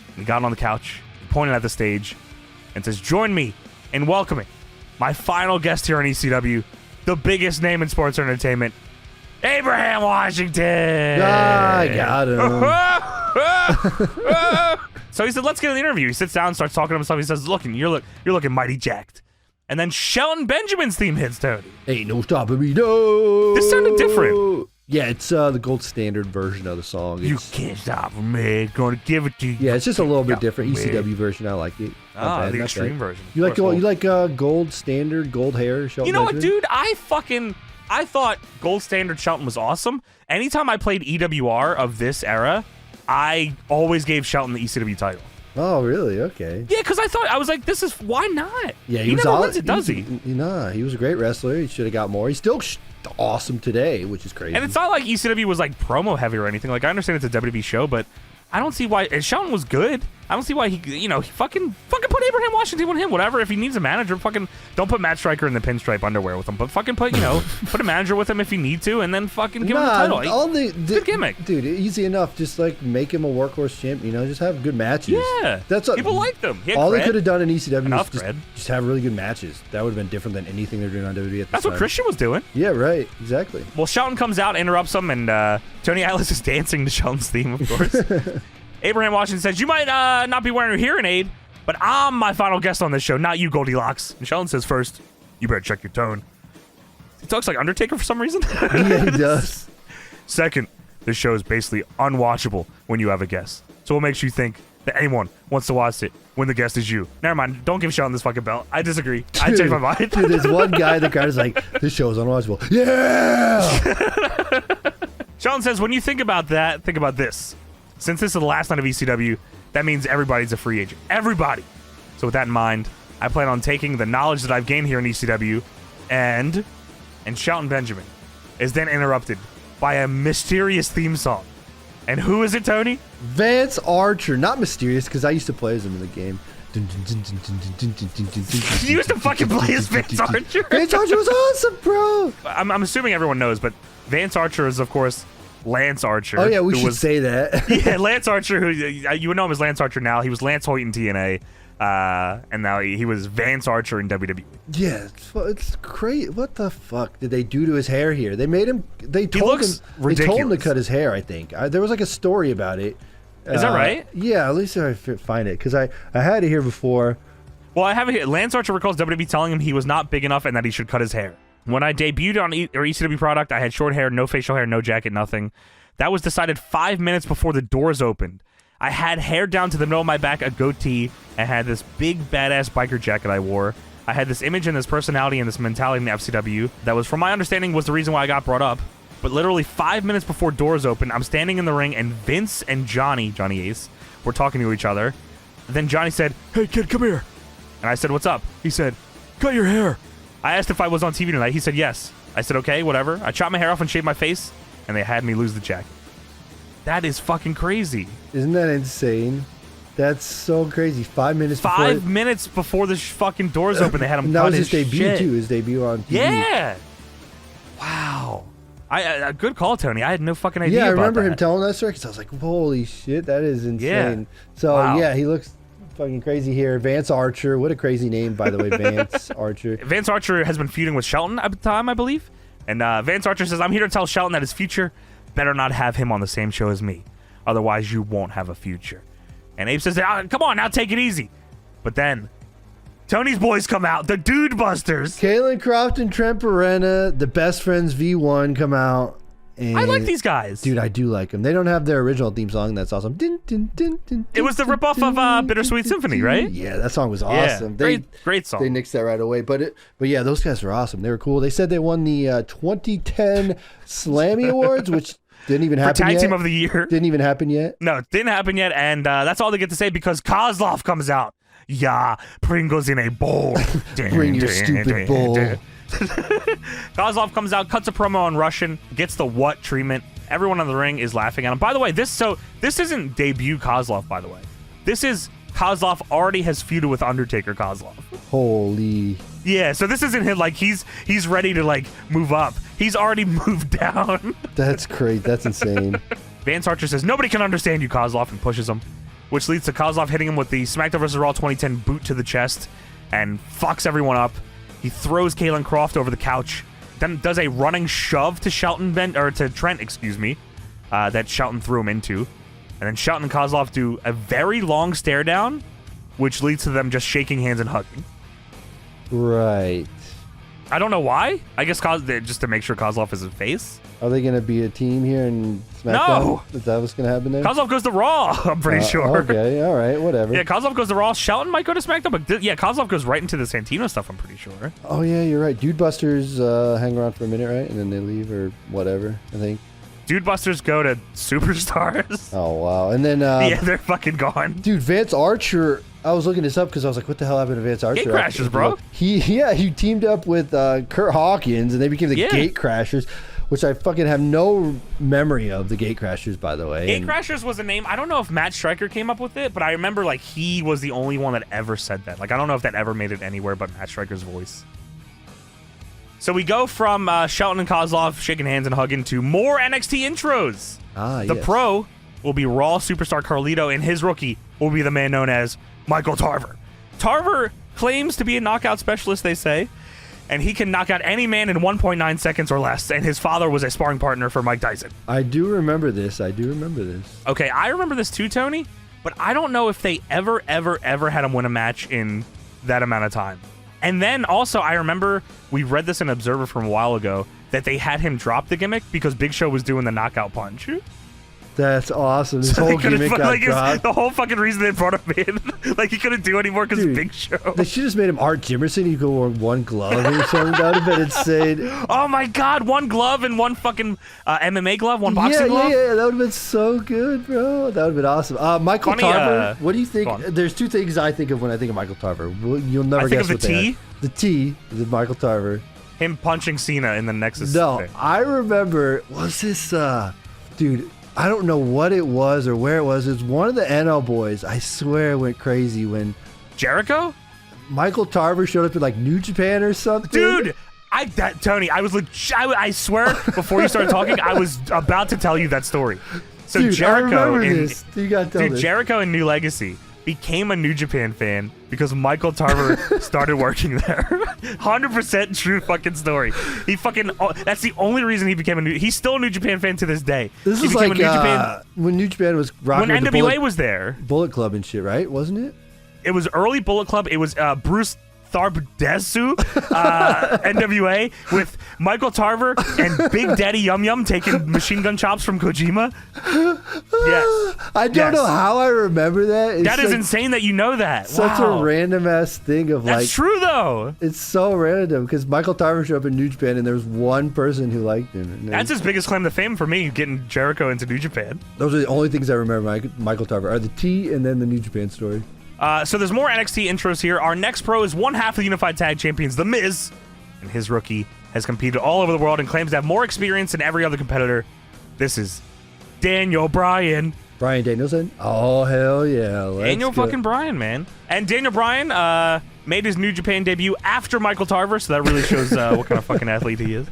And he got on the couch, pointed at the stage, and says, join me in welcoming my final guest here on ECW, the biggest name in sports entertainment, Abraham Washington.
I got him.
So he said, let's get an interview. He sits down, starts talking to himself. He says, you're looking mighty jacked. And then Shelton Benjamin's theme hits, Tony.
Ain't no stopping me, no.
This sounded different.
Yeah, it's the gold standard version of the song.
You can't stop me. Gonna give it to you.
Yeah, it's just a little bit different. ECW version, I like it.
The extreme version.
You like gold standard, gold hair, Shelton
You know
Benjamin?
what, dude? I thought gold standard Shelton was awesome. Anytime I played EWR of this era, I always gave Shelton the ECW title.
Oh, really? Okay.
Yeah, because I was like, this is, why not?
Yeah,
he never wins it, does he?
Nah, he was a great wrestler. He should have got more. He's still awesome today, which is crazy.
And it's not like ECW was like promo heavy or anything. Like, I understand it's a WWE show, but I don't see why. And Shelton was good. I don't see why he fucking put Abraham Washington with him. Whatever. If he needs a manager, fucking don't put Matt Striker in the pinstripe underwear with him. But fucking put put a manager with him if you need to, and then fucking give him the title. Good gimmick,
dude. Easy enough. Just like make him a workhorse champ. Just have good matches.
Yeah,
that's what
people liked him.
All they could have done in ECW
was
just have really good matches. That would have been different than anything they're doing on WWE.
That's what Christian was doing.
Yeah, right. Exactly.
Well, Shelton comes out, interrupts him, and Tony Atlas is dancing to Shelton's theme, of course. Abraham Washington says, you might not be wearing a hearing aid, but I'm my final guest on this show, not you, Goldilocks. And Shelton says, first, you better check your tone. He talks like Undertaker for some reason.
Yeah, he does.
Second, this show is basically unwatchable when you have a guest. So what makes you think that anyone wants to watch it when the guest is you? Never mind. Don't give Shelton this fucking belt. I disagree. I changed my mind.
Dude, there's one guy in the crowd is like, this show is unwatchable. Yeah!
Shelton says, when you think about that, think about this. Since this is the last night of ECW, that means everybody's a free agent. Everybody. So with that in mind, I plan on taking the knowledge that I've gained here in ECW and Shelton Benjamin is then interrupted by a mysterious theme song. And who is it, Tony?
Vance Archer. Not mysterious, because I used to play as him in the game.
You used to fucking play as Vance Archer?
Vance Archer was awesome, bro.
I'm assuming everyone knows, but Vance Archer is, of course, Lance Archer.
Oh, yeah, we should say that.
Yeah, Lance Archer, who you would know him as Lance Archer now. He was Lance Hoyt in TNA, and now he was Vance Archer in WWE.
Yeah, it's crazy. What the fuck did they do to his hair here? They made him. They told him to cut his hair. I think there was like a story about it.
Is that right?
Yeah, at least I find it because I had it here before.
Well, I have it here. Lance Archer recalls WWE telling him he was not big enough and that he should cut his hair. When I debuted on ECW product, I had short hair, no facial hair, no jacket, nothing. That was decided 5 minutes before the doors opened. I had hair down to the middle of my back, a goatee, and had this big badass biker jacket I wore. I had this image and this personality and this mentality in the FCW that was, from my understanding, was the reason why I got brought up. But literally 5 minutes before doors opened, I'm standing in the ring, and Vince and Johnny Ace, were talking to each other. Then Johnny said, "Hey kid, come here." And I said, "What's up?" He said, "Cut your hair." I asked if I was on TV tonight. He said yes. I said, okay, whatever. I chopped my hair off and shaved my face, and they had me lose the jacket. That is fucking crazy.
Isn't that insane? That's so crazy. 5 minutes before...
5 minutes before the fucking doors open, they had him
that
cut
was
his
his debut,
shit.
too. His debut on TV.
Yeah. Wow. Good call, Tony. I had no fucking idea
about that. Yeah, I remember him
that.
telling that story because I was like, holy shit, that is insane.
Yeah.
So,
wow.
Yeah, he looks... fucking crazy here. Vance Archer. What a crazy name, by the way, Vance Archer.
Vance Archer has been feuding with Shelton at the time, I believe. And Vance Archer says, I'm here to tell Shelton that his future better not have him on the same show as me. Otherwise, you won't have a future. And Abe says, come on, now take it easy. But then, Tony's boys come out, the Dude Busters.
Kalen Croft and Trent Beretta, the Best Friends V1 come out. And
I like these guys.
Dude, I do like them. They don't have their original theme song. That's awesome.
It was the ripoff of Bittersweet Symphony, right?
Yeah, that song was awesome.
Yeah, great song.
They nixed that right away. But yeah, those guys were awesome. They were cool. They said they won the 2010 Slammy Awards, which Didn't even happen
tag
yet?
team of the year.
Didn't even happen yet?
No, it didn't happen yet, and that's all they get to say because Kozlov comes out. Yeah, Pringles in a bowl.
Bring your stupid bowl.
Kozlov comes out, cuts a promo on Russian, gets the what treatment. Everyone in the ring is laughing at him. By the way, this isn't debut Kozlov, by the way. This is Kozlov already has feuded with Undertaker Kozlov.
Holy.
Yeah, so this isn't him like he's ready to like move up. He's already moved down.
That's crazy. That's insane.
Vance Archer says, nobody can understand you, Kozlov, and pushes him, which leads to Kozlov hitting him with the SmackDown vs. Raw 2010 boot to the chest and fucks everyone up. He throws Kalen Croft over the couch, then does a running shove to Trent, that Shelton threw him into. And then Shelton and Kozlov do a very long stare down, which leads to them just shaking hands and hugging.
Right.
I don't know why. I guess just to make sure Kozlov is a face.
Are they going to be a team here in SmackDown?
No.
Is that what's going to happen there?
Kozlov goes to Raw, I'm pretty sure.
Okay, all right, whatever.
Yeah, Kozlov goes to Raw. Shelton might go to SmackDown, but Kozlov goes right into the Santino stuff, I'm pretty sure.
Oh, yeah, you're right. Dude Busters hang around for a minute, right? And then they leave or whatever, I think.
Dude Busters go to Superstars.
Oh, wow. And then...
yeah, they're fucking gone.
Dude, Vance Archer... I was looking this up because I was like, what the hell happened to Vance Archer?
Gate Crashers, bro.
He teamed up with Kurt Hawkins, and they became the Gate Crashers, which I fucking have no memory of, the Gate Crashers, by the way.
Gate Crashers was a name. I don't know if Matt Stryker came up with it, but I remember like he was the only one that ever said that. Like, I don't know if that ever made it anywhere but Matt Stryker's voice. So we go from Shelton and Kozlov shaking hands and hugging to more NXT intros. The pro will be Raw superstar Carlito, and his rookie will be the man known as Michael Tarver. Tarver claims to be a knockout specialist, they say, and he can knock out any man in 1.9 seconds or less, and his father was a sparring partner for Mike Tyson.
I do remember this.
Okay, I remember this too, Tony, but I don't know if they ever had him win a match in that amount of time. And then also, I remember we read this in Observer from a while ago that they had him drop the gimmick because Big Show was doing the knockout punch.
That's awesome. This whole gimmick got dropped.
The whole fucking reason they brought him in, like he couldn't do anymore because of Big Show.
They should just made him Art Jimerson. He could wear one glove or something. That would have been insane.
Oh my God, one glove and one fucking MMA glove, one boxing glove?
Yeah, that would have been so good, bro. That would have been awesome. Michael Tarver, what do you think? There's two things I think of when I think of Michael Tarver. You'll never guess what they are. The T is Michael Tarver.
Him punching Cena in the Nexus thing.
I remember, was this, dude, I don't know what it was or where it was. It was one of the NL boys. I swear went crazy when...
Jericho?
Michael Tarver showed up in like New Japan or something.
Dude, Tony, I swear, before you started talking, I was about to tell you that story. So
dude,
Jericho
You gotta tell this.
Jericho in New Legacy became a New Japan fan because Michael Tarver started working there. 100% true fucking story. He fucking, that's the only reason he became he's still a New Japan fan to this day.
This was like when New Japan was rocking
when NWA was there.
Bullet Club and shit, right? Wasn't it?
It was early Bullet Club. It was Bruce Tharpdesu, NWA, with Michael Tarver and Big Daddy Yum Yum taking machine gun chops from Kojima. Yes.
I don't know how I remember that.
That is insane that you know that.
Such a random ass thing of
That's true though.
It's so random because Michael Tarver showed up in New Japan and there was one person who liked him.
That's his biggest claim to fame for me, getting Jericho into New Japan.
Those are the only things I remember Michael Tarver are the T and then the New Japan story.
So there's more NXT intros here. Our next pro is one half of the Unified Tag Champions, The Miz, and his rookie has competed all over the world and claims to have more experience than every other competitor. This is Daniel Bryan.
Bryan Danielson? Oh, hell yeah.
Daniel fucking Bryan, man. And Daniel Bryan made his New Japan debut after Michael Tarver, so that really shows what kind of fucking athlete he is.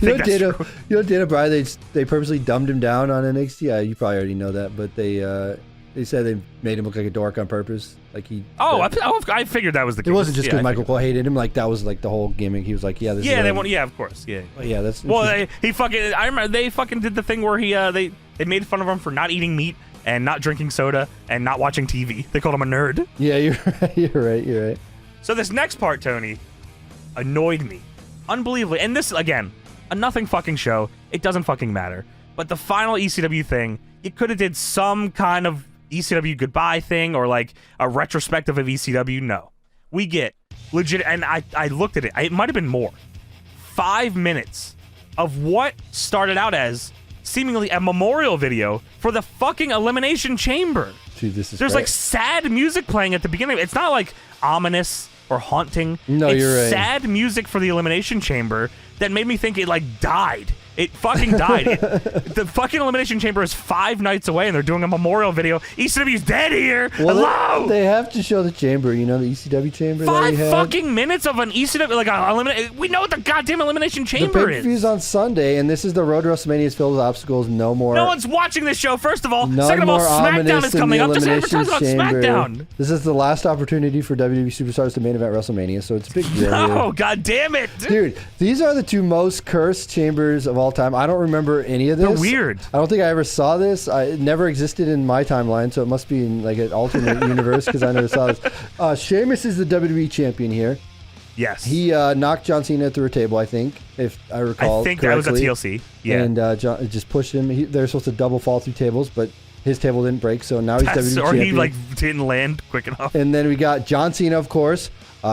Daniel Bryan, they purposely dumbed him down on NXT. You probably already know that, but they said they made him look like a dork on purpose. Like he.
I figured that was the case.
It wasn't just because Michael Cole hated him. Like that was like the whole gimmick. He was like, "Yeah, this."
Yeah,
is
yeah, of course, yeah.
Yeah, that's.
Well, he fucking. I remember they fucking did the thing where they made fun of him for not eating meat and not drinking soda and not watching TV. They called him a nerd.
Yeah, you're right.
So this next part, Tony, annoyed me unbelievably. And this again, a nothing fucking show. It doesn't fucking matter. But the final ECW thing, you could have did some kind of ECW goodbye thing or like a retrospective of ECW. No, we get legit, and I looked at it. It might have been more. 5 minutes of what started out as seemingly a memorial video for the fucking Elimination Chamber.
Dude, this is
There's
great.
like sad music playing at the beginning. It's not like ominous or haunting.
No,
it's
you're right.
sad music for the Elimination Chamber that made me think it like died. It fucking died. The fucking Elimination Chamber is 5 nights away, and they're doing a memorial video. ECW's dead here.
Well,
Hello.
They have to show the chamber. You know, the ECW chamber.
5
that
fucking minutes of an ECW we know what the goddamn Elimination
the
Chamber
pay-per-view's
is.
on Sunday, and this is the road to WrestleMania is filled with obstacles. No more.
No one's watching this show. First of all,
None
second of all,
more
SmackDown
ominous
is
than
coming
the
up. Just
Elimination
advertise about
Chamber.
SmackDown.
This is the last opportunity for WWE superstars to main event WrestleMania, so it's a big deal.
Oh,
here.
god damn it.
Dude, these are the 2 most cursed chambers of all time. I don't remember any of this.
They're weird.
I don't think I ever saw this. It never existed in my timeline, so it must be in like an alternate universe because I never saw this. Sheamus is the WWE champion here.
Yes.
He knocked John Cena through a table, I think, if I recall.
I think
correctly.
that was a TLC. Yeah.
And John just pushed him. They're supposed to double fall through tables, but his table didn't break, so now he's WWE
or
champion.
he like didn't land quick enough.
And then we got John Cena, of course,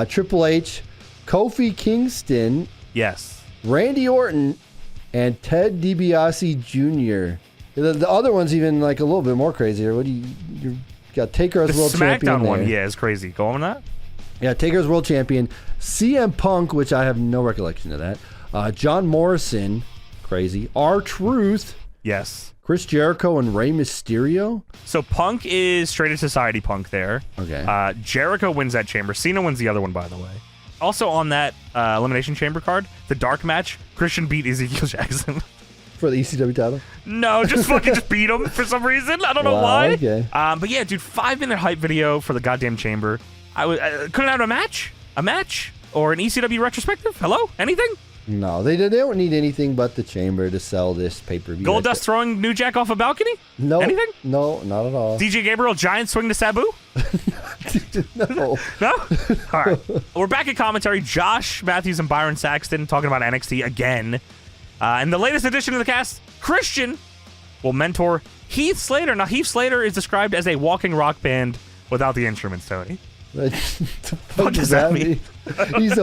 Triple H, Kofi Kingston,
Yes.
Randy Orton, and Ted DiBiase Jr. The other one's even like a little bit more crazier. What do you got? Taker as
The
world champion.
SmackDown one,
there.
yeah, is crazy. Go on that.
Yeah, Taker as world champion. CM Punk, which I have no recollection of that. John Morrison, crazy. R-Truth,
Yes.
Chris Jericho, and Rey Mysterio.
So Punk is Straight to Society Punk there.
Okay.
Jericho wins that chamber. Cena wins the other one, by the way. Also on that Elimination Chamber card, the dark match, Christian beat Ezekiel Jackson.
For the ECW title?
No, just fucking just beat him for some reason. I don't know why.
Okay.
But yeah, dude, 5-minute hype video for the goddamn chamber. I couldn't have a match? A match? Or an ECW retrospective? Hello? Anything?
No, they don't need anything but the chamber to sell this pay-per-view.
Goldust throwing New Jack off a balcony?
No.
Anything?
No, not at all.
DJ Gabriel giant swing to Sabu?
No.
No? All right. We're back at commentary. Josh Matthews and Byron Saxton talking about NXT again. And the latest addition to the cast, Christian, will mentor Heath Slater. Now, Heath Slater is described as a walking rock band without the instruments, Tony.
What
does that mean?
He's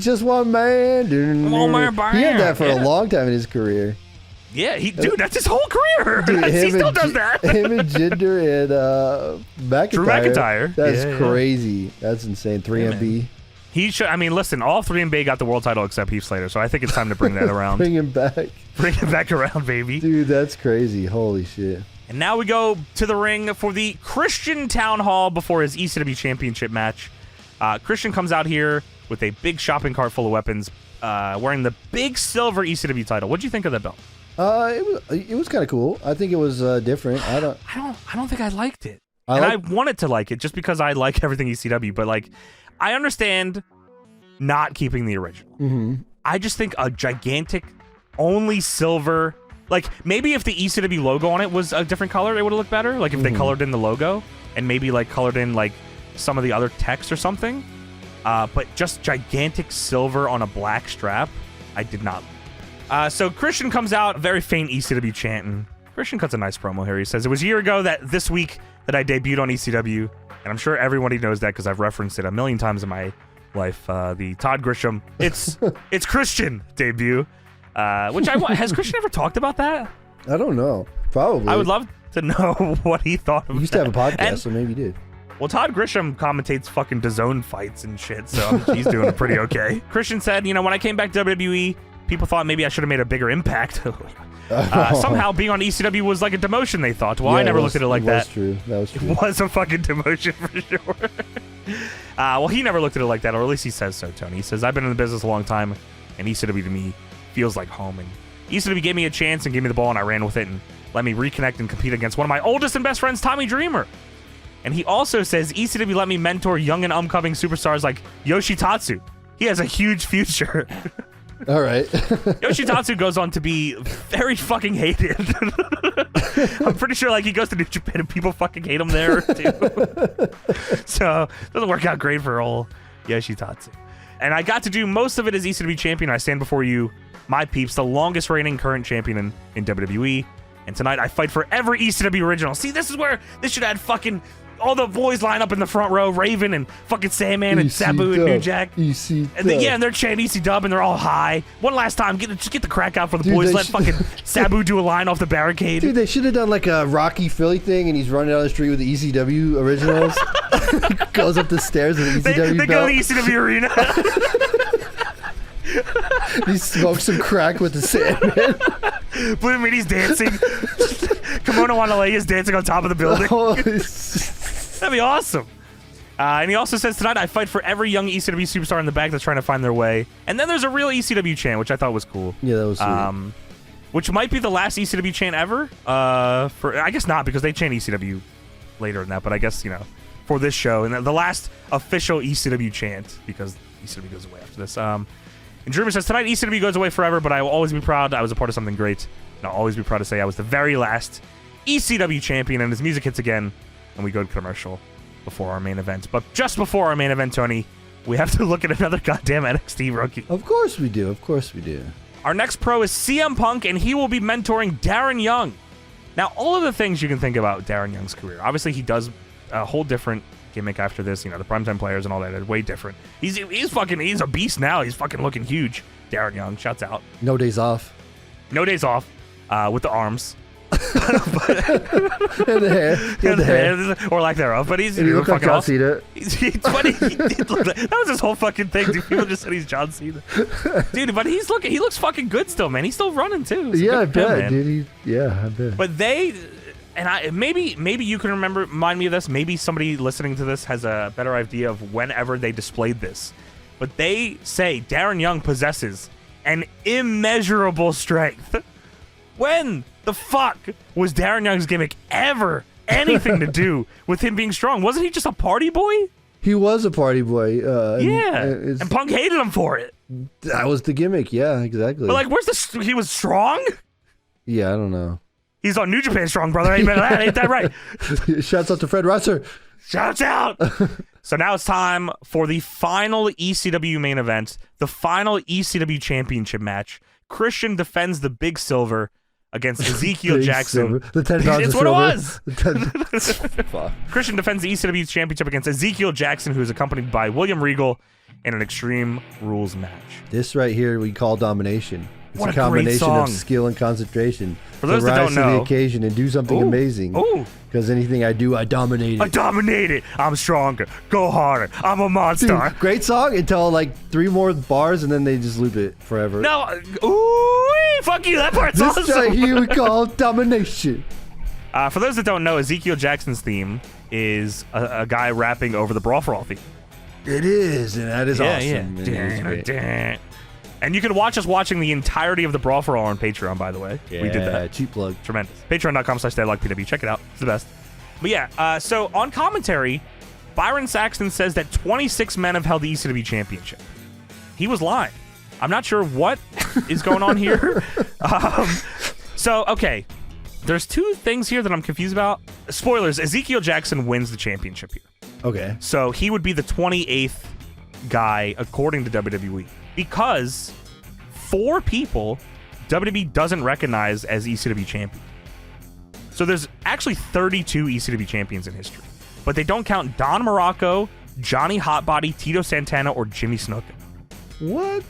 just one man.
One man band.
He had that for
Yeah.
a long time in his career.
Yeah, dude, that's his whole career.
Dude,
He still does that.
Him and Jinder and McIntyre.
Drew McIntyre.
That's
Yeah.
crazy. That's insane. 3MB.
He should. I mean, listen, all 3MB got the world title except Heath Slater, so I think it's time to bring that around.
Bring him back.
Bring it back around, baby.
Dude, that's crazy. Holy shit.
And now we go to the ring for the Christian Town Hall before his ECW Championship match. Christian comes out here with a big shopping cart full of weapons, wearing the big silver ECW title. What'd you think of that belt?
It was kind of cool. I think it was different. I
don't think I liked it. I wanted to like it just because I like everything ECW, but like I understand not keeping the original.
Mm-hmm.
I just think a gigantic, only silver, like maybe if the ECW logo on it was a different color, it would have looked better. Like if they colored in the logo and maybe like colored in like some of the other text or something. But just gigantic silver on a black strap, I did not like. So Christian comes out, very faint ECW chanting. Christian cuts a nice promo here. He says, "It was a year ago this week that I debuted on ECW, and I'm sure everybody knows that because I've referenced it a million times in my life. The Todd Grisham, it's Christian debut, which has Christian ever talked about that?
I don't know. Probably.
I would love to know what he thought of
He used
that.
to have a podcast,
And-
so maybe he did.
Well, Todd Grisham commentates fucking DAZN fights and shit, so he's doing pretty okay. Christian said, when I came back to WWE, people thought maybe I should have made a bigger impact. Somehow being on ECW was like a demotion, they thought. Well, I never looked at it like that.
That was true.
It was a fucking demotion for sure. Well, he never looked at it like that, or at least he says so, Tony. He says, I've been in the business a long time, and ECW to me feels like home. And ECW gave me a chance and gave me the ball, and I ran with it and let me reconnect and compete against one of my oldest and best friends, Tommy Dreamer. And he also says ECW let me mentor young and upcoming superstars like Yoshitatsu. He has a huge future.
All right.
Yoshitatsu goes on to be very fucking hated. I'm pretty sure like he goes to New Japan and people fucking hate him there too. So it doesn't work out great for old Yoshitatsu. And I got to do most of it as ECW champion. I stand before you, my peeps, the longest reigning current champion in WWE. And tonight I fight for every ECW original. See, this is where this should add fucking all the boys line up in the front row, Raven and fucking Sandman and Sabu and New Jack. And they're chanting EC Dub and they're all high. One last time, just get the crack out for the boys. Let fucking Sabu do a line off the barricade.
Dude, they should have done like a Rocky Philly thing, and he's running down the street with the ECW originals. Goes up the stairs with the ECW
They go to the ECW arena.
He smokes some crack with the Sandman.
Blue Meaty's dancing. Kimono Wanalei is dancing on top of the building. That'd be awesome. And he also says, tonight I fight for every young ECW superstar in the back that's trying to find their way. And then there's a real ECW chant, which I thought was cool.
Yeah, that was sweet.
Which might be the last ECW chant ever. I guess not, because they chant ECW later than that. But I guess, for this show. And the last official ECW chant, because ECW goes away after this. And Dreamer says, tonight ECW goes away forever, but I will always be proud I was a part of something great. And I'll always be proud to say I was the very last ECW champion. And his music hits again, and we go to commercial before our main event. But just before our main event, Tony, we have to look at another goddamn NXT rookie.
Of course we do. Of course we do.
Our next pro is CM Punk, and he will be mentoring Darren Young. Now, all of the things you can think about Darren Young's career. Obviously, he does a whole different gimmick after this. The primetime players and all that are way different. He's a beast now. He's fucking looking huge. Darren Young, shouts out.
No days off.
No days off with the arms.
And the hair.
Or lack thereof. But he's
he looked like John Cena.
He's funny. That was his whole fucking thing. Dude, people just said he's John Cena. Dude, but he looks fucking good still, man. He's still running too.
Yeah, I bet, dude. I bet.
But maybe you can remind me of this. Maybe somebody listening to this has a better idea of whenever they displayed this. But they say Darren Young possesses an immeasurable strength. When the fuck was Darren Young's gimmick ever anything to do with him being strong? Wasn't he just a party boy?
He was a party boy.
And Punk hated him for it.
That was the gimmick. Yeah, exactly.
But he was strong?
Yeah, I don't know.
He's on New Japan strong, brother. Ain't that right?
Shouts out to Fred Rosser.
Shouts out. So now it's time for the final ECW main event, the final ECW championship match. Christian defends the Big Silver against Ezekiel Jackson.
The 10 pounds
It's
of
what
silver.
it was. Christian defends the ECW championship against Ezekiel Jackson, who is accompanied by William Regal in an Extreme Rules match.
This right here we call domination. It's
what
a combination
great song.
of skill and concentration.
For those that don't know,
rise to the occasion and do something amazing. Because anything I do, I dominate it.
I dominate it. I'm stronger. Go harder. I'm a monster.
Dude, great song until like 3 more bars and then they just loop it forever.
No, fuck you. That part's awesome.
This right here we call domination.
For those that don't know, Ezekiel Jackson's theme is a guy rapping over the Brawl for All theme.
It is, and that is awesome.
Yeah. And you can watch us watching the entirety of the Brawl for All on Patreon, by the way.
Yeah,
we did that.
Cheap plug.
Tremendous. Patreon.com/DeadlockPW. Check it out. It's the best. But yeah, so on commentary, Byron Saxton says that 26 men have held the ECW championship. He was lying. I'm not sure what is going on here. Okay. There's 2 things here that I'm confused about. Spoilers, Ezekiel Jackson wins the championship here.
Okay.
So he would be the 28th guy, according to WWE. Because 4 people WWE doesn't recognize as ECW champion. So there's actually 32 ECW champions in history. But they don't count Don Morocco, Johnny Hotbody, Tito Santana, or Jimmy Snuka.
What?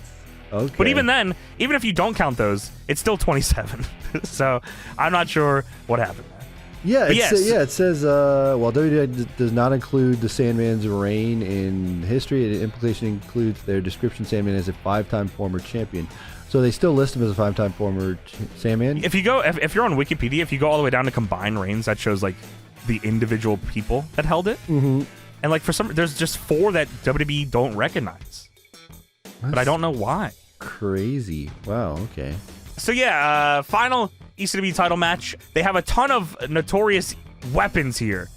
Okay.
But even then, even if you don't count those, it's still 27. So I'm not sure what happened there.
Yeah, it says, WWE does not include the Sandman's reign in history. The implication includes their description Sandman as a 5-time former champion. So they still list him as a 5-time former Sandman?
If you're on Wikipedia, if you go all the way down to combined reigns, that shows like the individual people that held it.
Mm-hmm.
And like there's just 4 that WWE don't recognize. But I don't know why.
Crazy. Wow, okay.
So yeah, final ECW title match. They have a ton of notorious weapons here,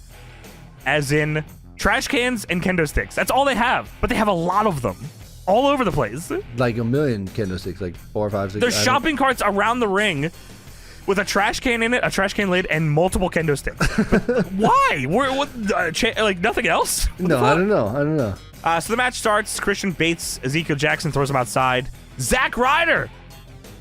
as in trash cans and kendo sticks. That's all they have, but they have a lot of them all over the place.
Like a million kendo sticks, like 4 or 5, 6.
There's shopping carts around the ring with a trash can in it, a trash can lid, and multiple kendo sticks. Why? Like nothing else?
No, I don't know.
So the match starts. Christian baits Ezekiel Jackson, throws him outside. Zack Ryder.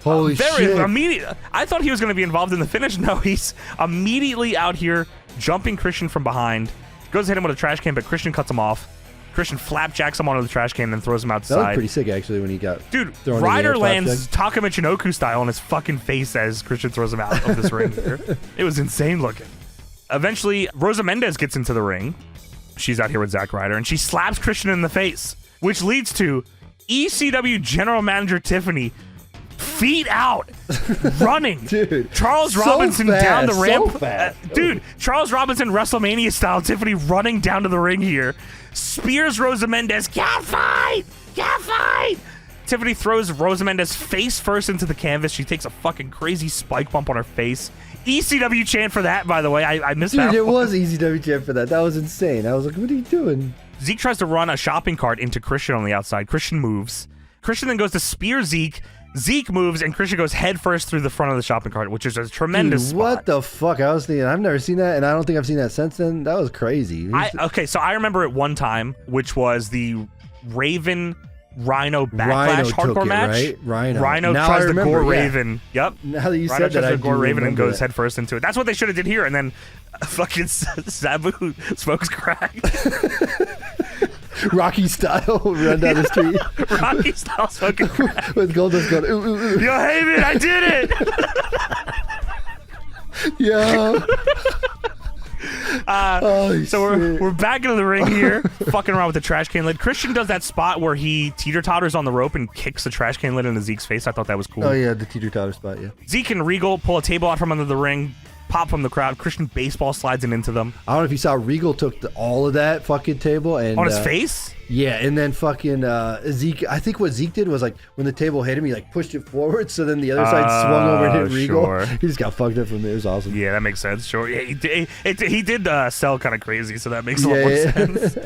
Holy shit.
Immediate. I thought he was going to be involved in the finish. No, he's immediately out here jumping Christian from behind. Goes to hit him with a trash can, but Christian cuts him off. Christian flapjacks him onto the trash can and then throws him outside.
That was pretty sick, actually, when he got thrown
Ryder lands 𝓱𝓭𝓏𴏄 style on his fucking face as Christian throws him out of this ring here. It was insane looking. Eventually, Rosa Mendes gets into the ring. She's out here with Zack Ryder, and she slaps Christian in the face, which leads to ECW General Manager Tiffany feet out, running.
Dude,
Charles Robinson down the ramp.
Dude,
Charles Robinson WrestleMania style. Tiffany running down to the ring here. Spears Rosa Mendes. Can't fight! Can't fight! Tiffany throws Rosa Mendes face first into the canvas. She takes a fucking crazy spike bump on her face. ECW chant for that, by the way. I missed that.
Dude, it was ECW chant for that. That was insane. I was like, what are you doing?
Zeke tries to run a shopping cart into Christian on the outside. Christian moves. Christian then goes to spear Zeke. Zeke moves, and Christian goes head first through the front of the shopping cart, which is a tremendous spot.
What the fuck? I was thinking, I've never seen that, and I don't think I've seen that since then. That was crazy.
Okay, so I remember it one time, which was the Raven Rhino Backlash hardcore match.
Right?
Rhino
now
tries to gore Raven. Yep.
Now that you
Rhino
said that,
tries to gore Raven and goes
that.
head first into it. That's what they should have did here, and then fucking Sabu smokes crack.
Rocky style, run down the street.
Rocky style smoking crack.
With Goldust going, ooh, ooh, ooh.
Yo, Heyman, I did it!
Yeah.
So we're back into the ring here, fucking around with the trash can lid. Christian does that spot where he teeter-totters on the rope and kicks the trash can lid into Zeke's face. I thought that was cool.
Oh, yeah, the teeter-totter spot, yeah.
Zeke and Regal pull a table out from under the ring, pop from the crowd. Christian baseball slides it into them.
I don't know if you saw, Regal took all of that fucking table and
on his face?
Yeah, and then fucking Zeke, I think what Zeke did was like when the table hit him, he like pushed it forward, so then the other side swung over and hit Regal.
Sure.
He just got fucked up from there. It was awesome.
Yeah, that makes sense. Sure. Yeah, he did sell kind of crazy, so that makes a lot more sense.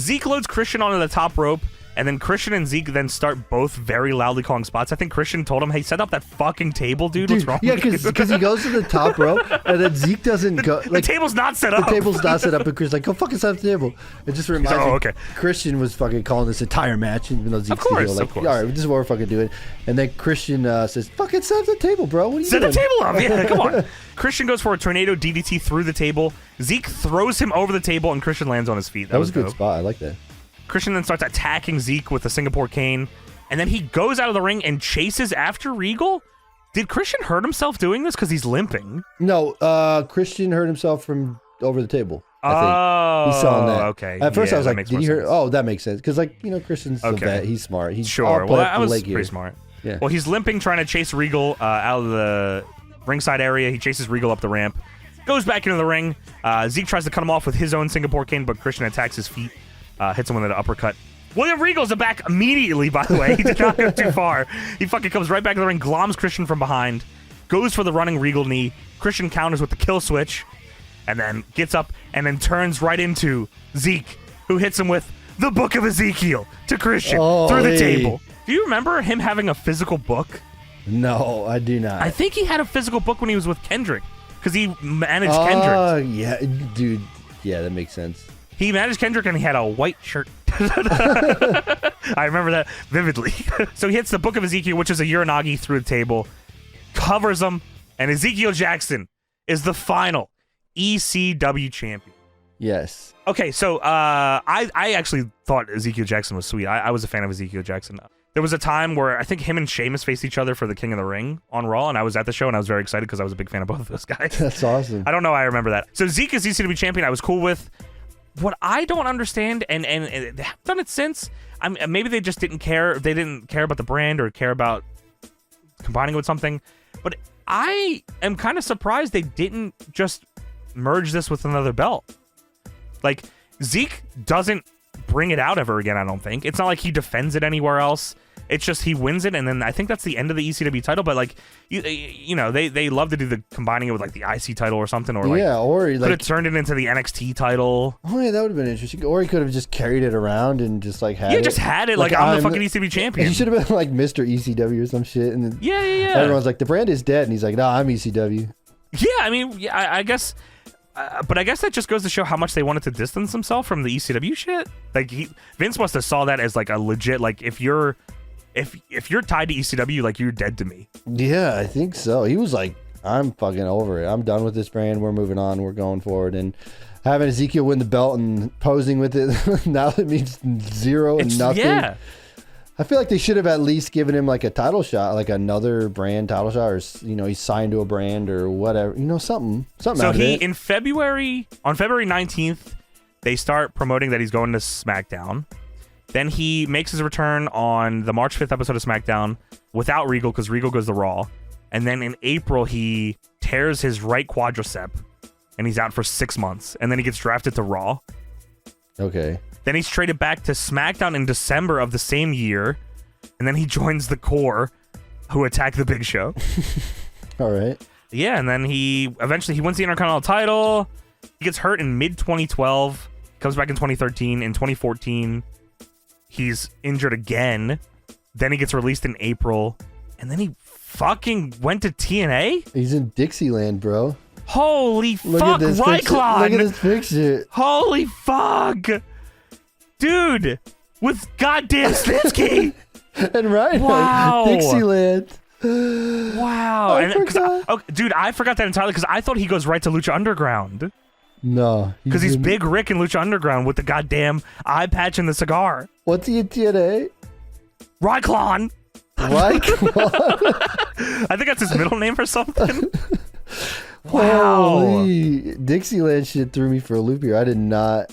Zeke loads Christian onto the top rope, and then Christian and Zeke then start both very loudly calling spots. I think Christian told him, hey, set up that fucking table, dude. What's wrong with you?
because he goes to the top rope, and then Zeke doesn't go. Like,
the table's not set up.
The table's not set up, and Christian's like, go fucking set up the table. It just reminds me,
okay.
Christian was fucking calling this entire match, even though Zeke's heel, like, all right, this is what we're fucking doing. And then Christian says, fucking set up the table, bro. What are you doing?
Set the table up. Yeah, come on. Christian goes for a tornado DDT through the table. Zeke throws him over the table, and Christian lands on his feet.
That was a good spot. I like that.
Christian then starts attacking Zeke with the Singapore cane, and then he goes out of the ring and chases after Regal. Did Christian hurt himself doing this because he's limping?
No, Christian hurt himself from over the table. I think. He's selling that.
Okay.
At first, I was like, did he hurt?
Sense.
Oh, that makes sense. Because, like, you know, Christian's a vet. He's smart. He's
sure. Well, that was pretty smart.
Yeah.
Well, he's limping, trying to chase Regal out of the ringside area. He chases Regal up the ramp, goes back into the ring. Zeke tries to cut him off with his own Singapore cane, but Christian attacks his feet. Hits him with an uppercut. William Regal's back immediately, by the way. He did not go too far. He fucking comes right back to the ring, gloms Christian from behind, goes for the running Regal knee. Christian counters with the kill switch, and then gets up and then turns right into Zeke, who hits him with the Book of Ezekiel to Christian through the table. Do you remember him having a physical book?
No, I do not.
I think he had a physical book when he was with Kendrick, because he managed Kendrick.
Oh, yeah, dude. Yeah, that makes sense.
He managed Kendrick, and he had a white shirt. I remember that vividly. So he hits the Book of Ezekiel, which is a uranagi through the table, covers him, and Ezekiel Jackson is the final ECW champion.
Yes.
Okay, so I actually thought Ezekiel Jackson was sweet. I was a fan of Ezekiel Jackson. There was a time where I think him and Sheamus faced each other for the King of the Ring on Raw, and I was at the show, and I was very excited because I was a big fan of both of those guys.
That's awesome.
I don't know why I remember that. So Zeke is ECW champion. I was cool with. What I don't understand, and they haven't done it since, maybe they just didn't care. They didn't care about the brand or care about combining it with something. But I am kind of surprised they didn't just merge this with another belt. Like, Zeke doesn't bring it out ever again, I don't think. It's not like he defends it anywhere else. It's just he wins it, and then I think that's the end of the ECW title. But like, you know, they love to do the combining it with like the IC title or something, or like
or
could have turned it into the NXT title.
Oh yeah, that would have been interesting. Or he could have just carried it around and just like had
just had it like I'm the fucking ECW champion.
He should have been like Mr. ECW or some shit. And then
yeah.
Everyone's like, the brand is dead, and he's like, no, I'm ECW.
Yeah, I mean, I guess. But I guess that just goes to show how much they wanted to distance themselves from the ECW shit. Like Vince must have saw that as like a legit, like if you're tied to ECW, like you're dead to me.
Yeah, I think so. He was like, I'm fucking over it. I'm done with this brand. We're moving on. We're going forward. And having Ezekiel win the belt and posing with it. Now it means zero and nothing.
Yeah.
I feel like they should have at least given him like a title shot, like another brand title shot, or he's signed to a brand or whatever, something. So
on February 19th, they start promoting that he's going to SmackDown. Then he makes his return on the March 5th episode of SmackDown without Regal, because Regal goes to Raw. And then in April, he tears his right quadricep, and he's out for 6 months. And then he gets drafted to Raw.
Okay.
Then he's traded back to SmackDown in December of the same year. And then he joins the Core, who attack the Big Show.
All right.
Yeah, and then he eventually wins the Intercontinental title. He gets hurt in mid-2012. Comes back in 2013. In 2014... he's injured again. Then he gets released in April. And then he fucking went to TNA?
He's in Dixieland, bro.
Holy fuck, ☆ⴅ
Look at this picture.
Holy fuck. Dude, with goddamn Snitsky.
And Rhino.
Wow.
Dixieland.
Wow. Dude, I forgot that entirely because I thought he goes right to Lucha Underground.
No.
Because he's Big Rick in Lucha Underground with the goddamn eye patch and the cigar.
What's he in TNA?
★ⴅ I think that's his middle name or something.
Wow. Holy. Dixieland shit threw me for a loop here. I fucking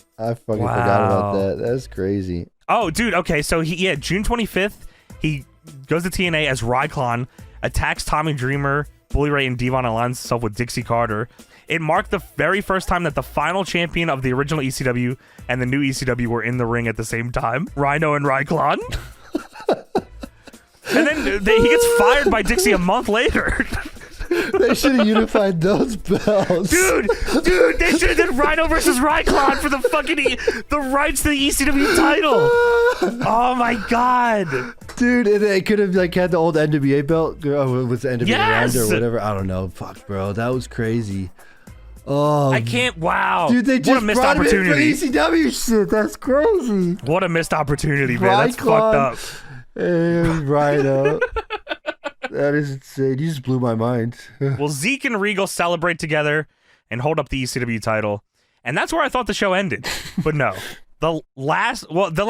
forgot about that. That's crazy.
Oh, dude. Okay. So June 25th, he goes to TNA as ★ⴅ, attacks Tommy Dreamer, Bully Ray, and Devon, aligns himself with Dixie Carter. It marked the very first time that the final champion of the original ECW and the new ECW were in the ring at the same time. Rhino and ★ⴅ. And then he gets fired by Dixie a month later.
They should have unified those belts.
Dude, they should have did Rhino versus ★ⴅ for the fucking the rights to the ECW title. Oh my god.
Dude, and they could have had the old NWA belt with the NWA
yes!
or whatever. I don't know. Fuck, bro. That was crazy. Oh,
I can't. Wow.
Dude, they just
what a missed
brought
opportunity.
Him in for ECW shit. That's crazy.
What a missed opportunity, man. That's fucked up.
Hey, Rhino. That is insane. You just blew my mind.
Well, Zeke and Regal celebrate together and hold up the ECW title. And that's where I thought the show ended. But no. So the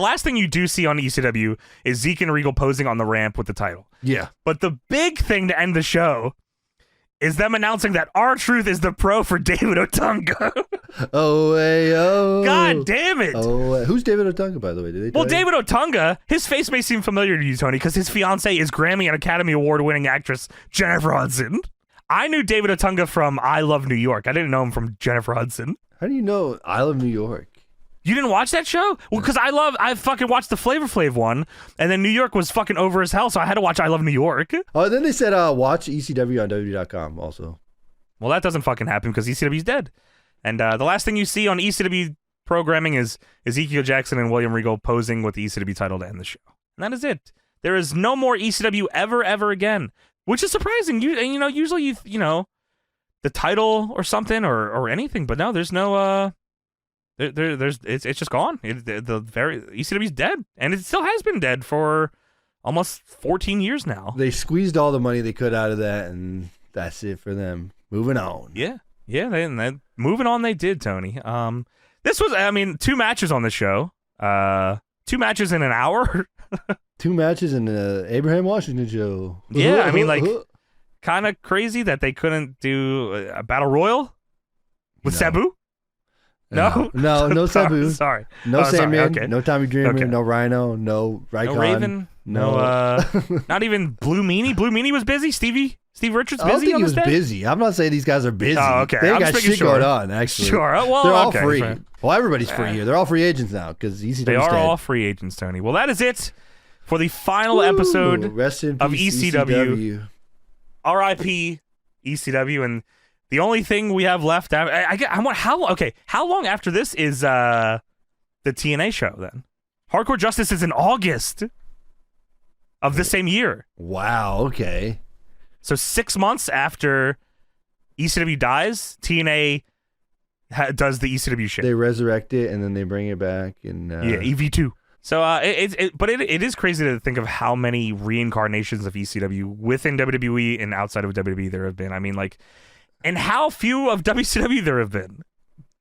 last thing you do see on ECW is Zeke and Regal posing on the ramp with the title.
Yeah.
But the big thing to end the show is them announcing that R-Truth is the pro for David Otunga.
Oh.
God damn it.
Oh, who's David Otunga, by the way? Did they tell you?
David Otunga, his face may seem familiar to you, Tony, because his fiance is Grammy and Academy Award-winning actress Jennifer Hudson. I knew David Otunga from I Love New York. I didn't know him from Jennifer Hudson.
How do you know I Love New York?
You didn't watch that show? Well, because I fucking watched the Flavor Flav one, and then New York was fucking over as hell, so I had to watch I Love New York.
Oh, then they said watch ECW on WWE.com also.
Well, that doesn't fucking happen because ECW's dead. And the last thing you see on ECW programming is Ezekiel Jackson and William Regal posing with the ECW title to end the show. And that is it. There is no more ECW ever again, which is surprising. Usually the title or something or anything, but no, there's no it's just gone. ECW's dead, and it still has been dead for almost 14 years now.
They squeezed all the money they could out of that, and that's it for them. Moving on.
Yeah. They moving on. They did, Tony. This was, 2 matches on the show. 2 matches in an hour. 2
matches in the Abraham Washington show.
Yeah, kind of crazy that they couldn't do a battle royal with Sabu. No
Sabu.
Sorry.
No Sandman.
Okay.
No Tommy Dreamer. No Rhino. No ★ⴅ
No Raven. Not even Blue Meanie. Blue Meanie was busy. Steve Richards busy.
I don't think
he
was busy. I'm not saying these guys are busy.
Oh, okay.
They got shit going on, actually.
Sure. Well,
they're all free. Fair. Well, everybody's free here. They're all free agents now because ECW's
They are
dead.
all free agents, Tony. Well, that is it for the final episode
Rest in
of
peace,
ECW. R.I.P. ECW, and the only thing we have left, how long after this is the TNA show then? Hardcore Justice is in August of the same year.
Wow, okay.
So 6 months after ECW dies, TNA does the ECW shit.
They resurrect it and then they bring it back. And
EV2. So it is crazy to think of how many reincarnations of ECW within WWE and outside of WWE there have been. And how few of WCW there have been.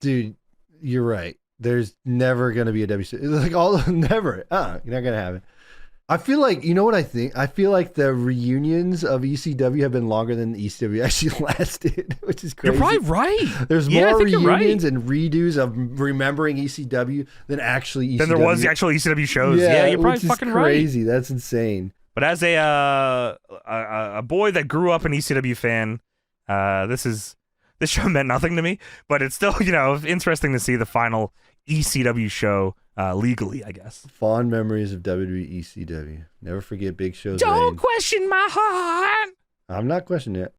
Dude, you're right. There's never going to be a WCW. Never. You're not going to have it. I feel like, you know what I think? I feel like the reunions of ECW have been longer than the ECW actually lasted, which is crazy.
You're probably right.
There's more reunions and redos of remembering ECW than actually ECW.
Than there was the actual ECW shows. Yeah, you're probably fucking right.
Crazy. That's insane.
But as a boy that grew up an ECW fan, this show meant nothing to me, but it's still, interesting to see the final ECW show legally, I guess.
Fond memories of WWE ECW. Never forget Big Show's
Don't
reign.
question my heart.
I'm not questioning it.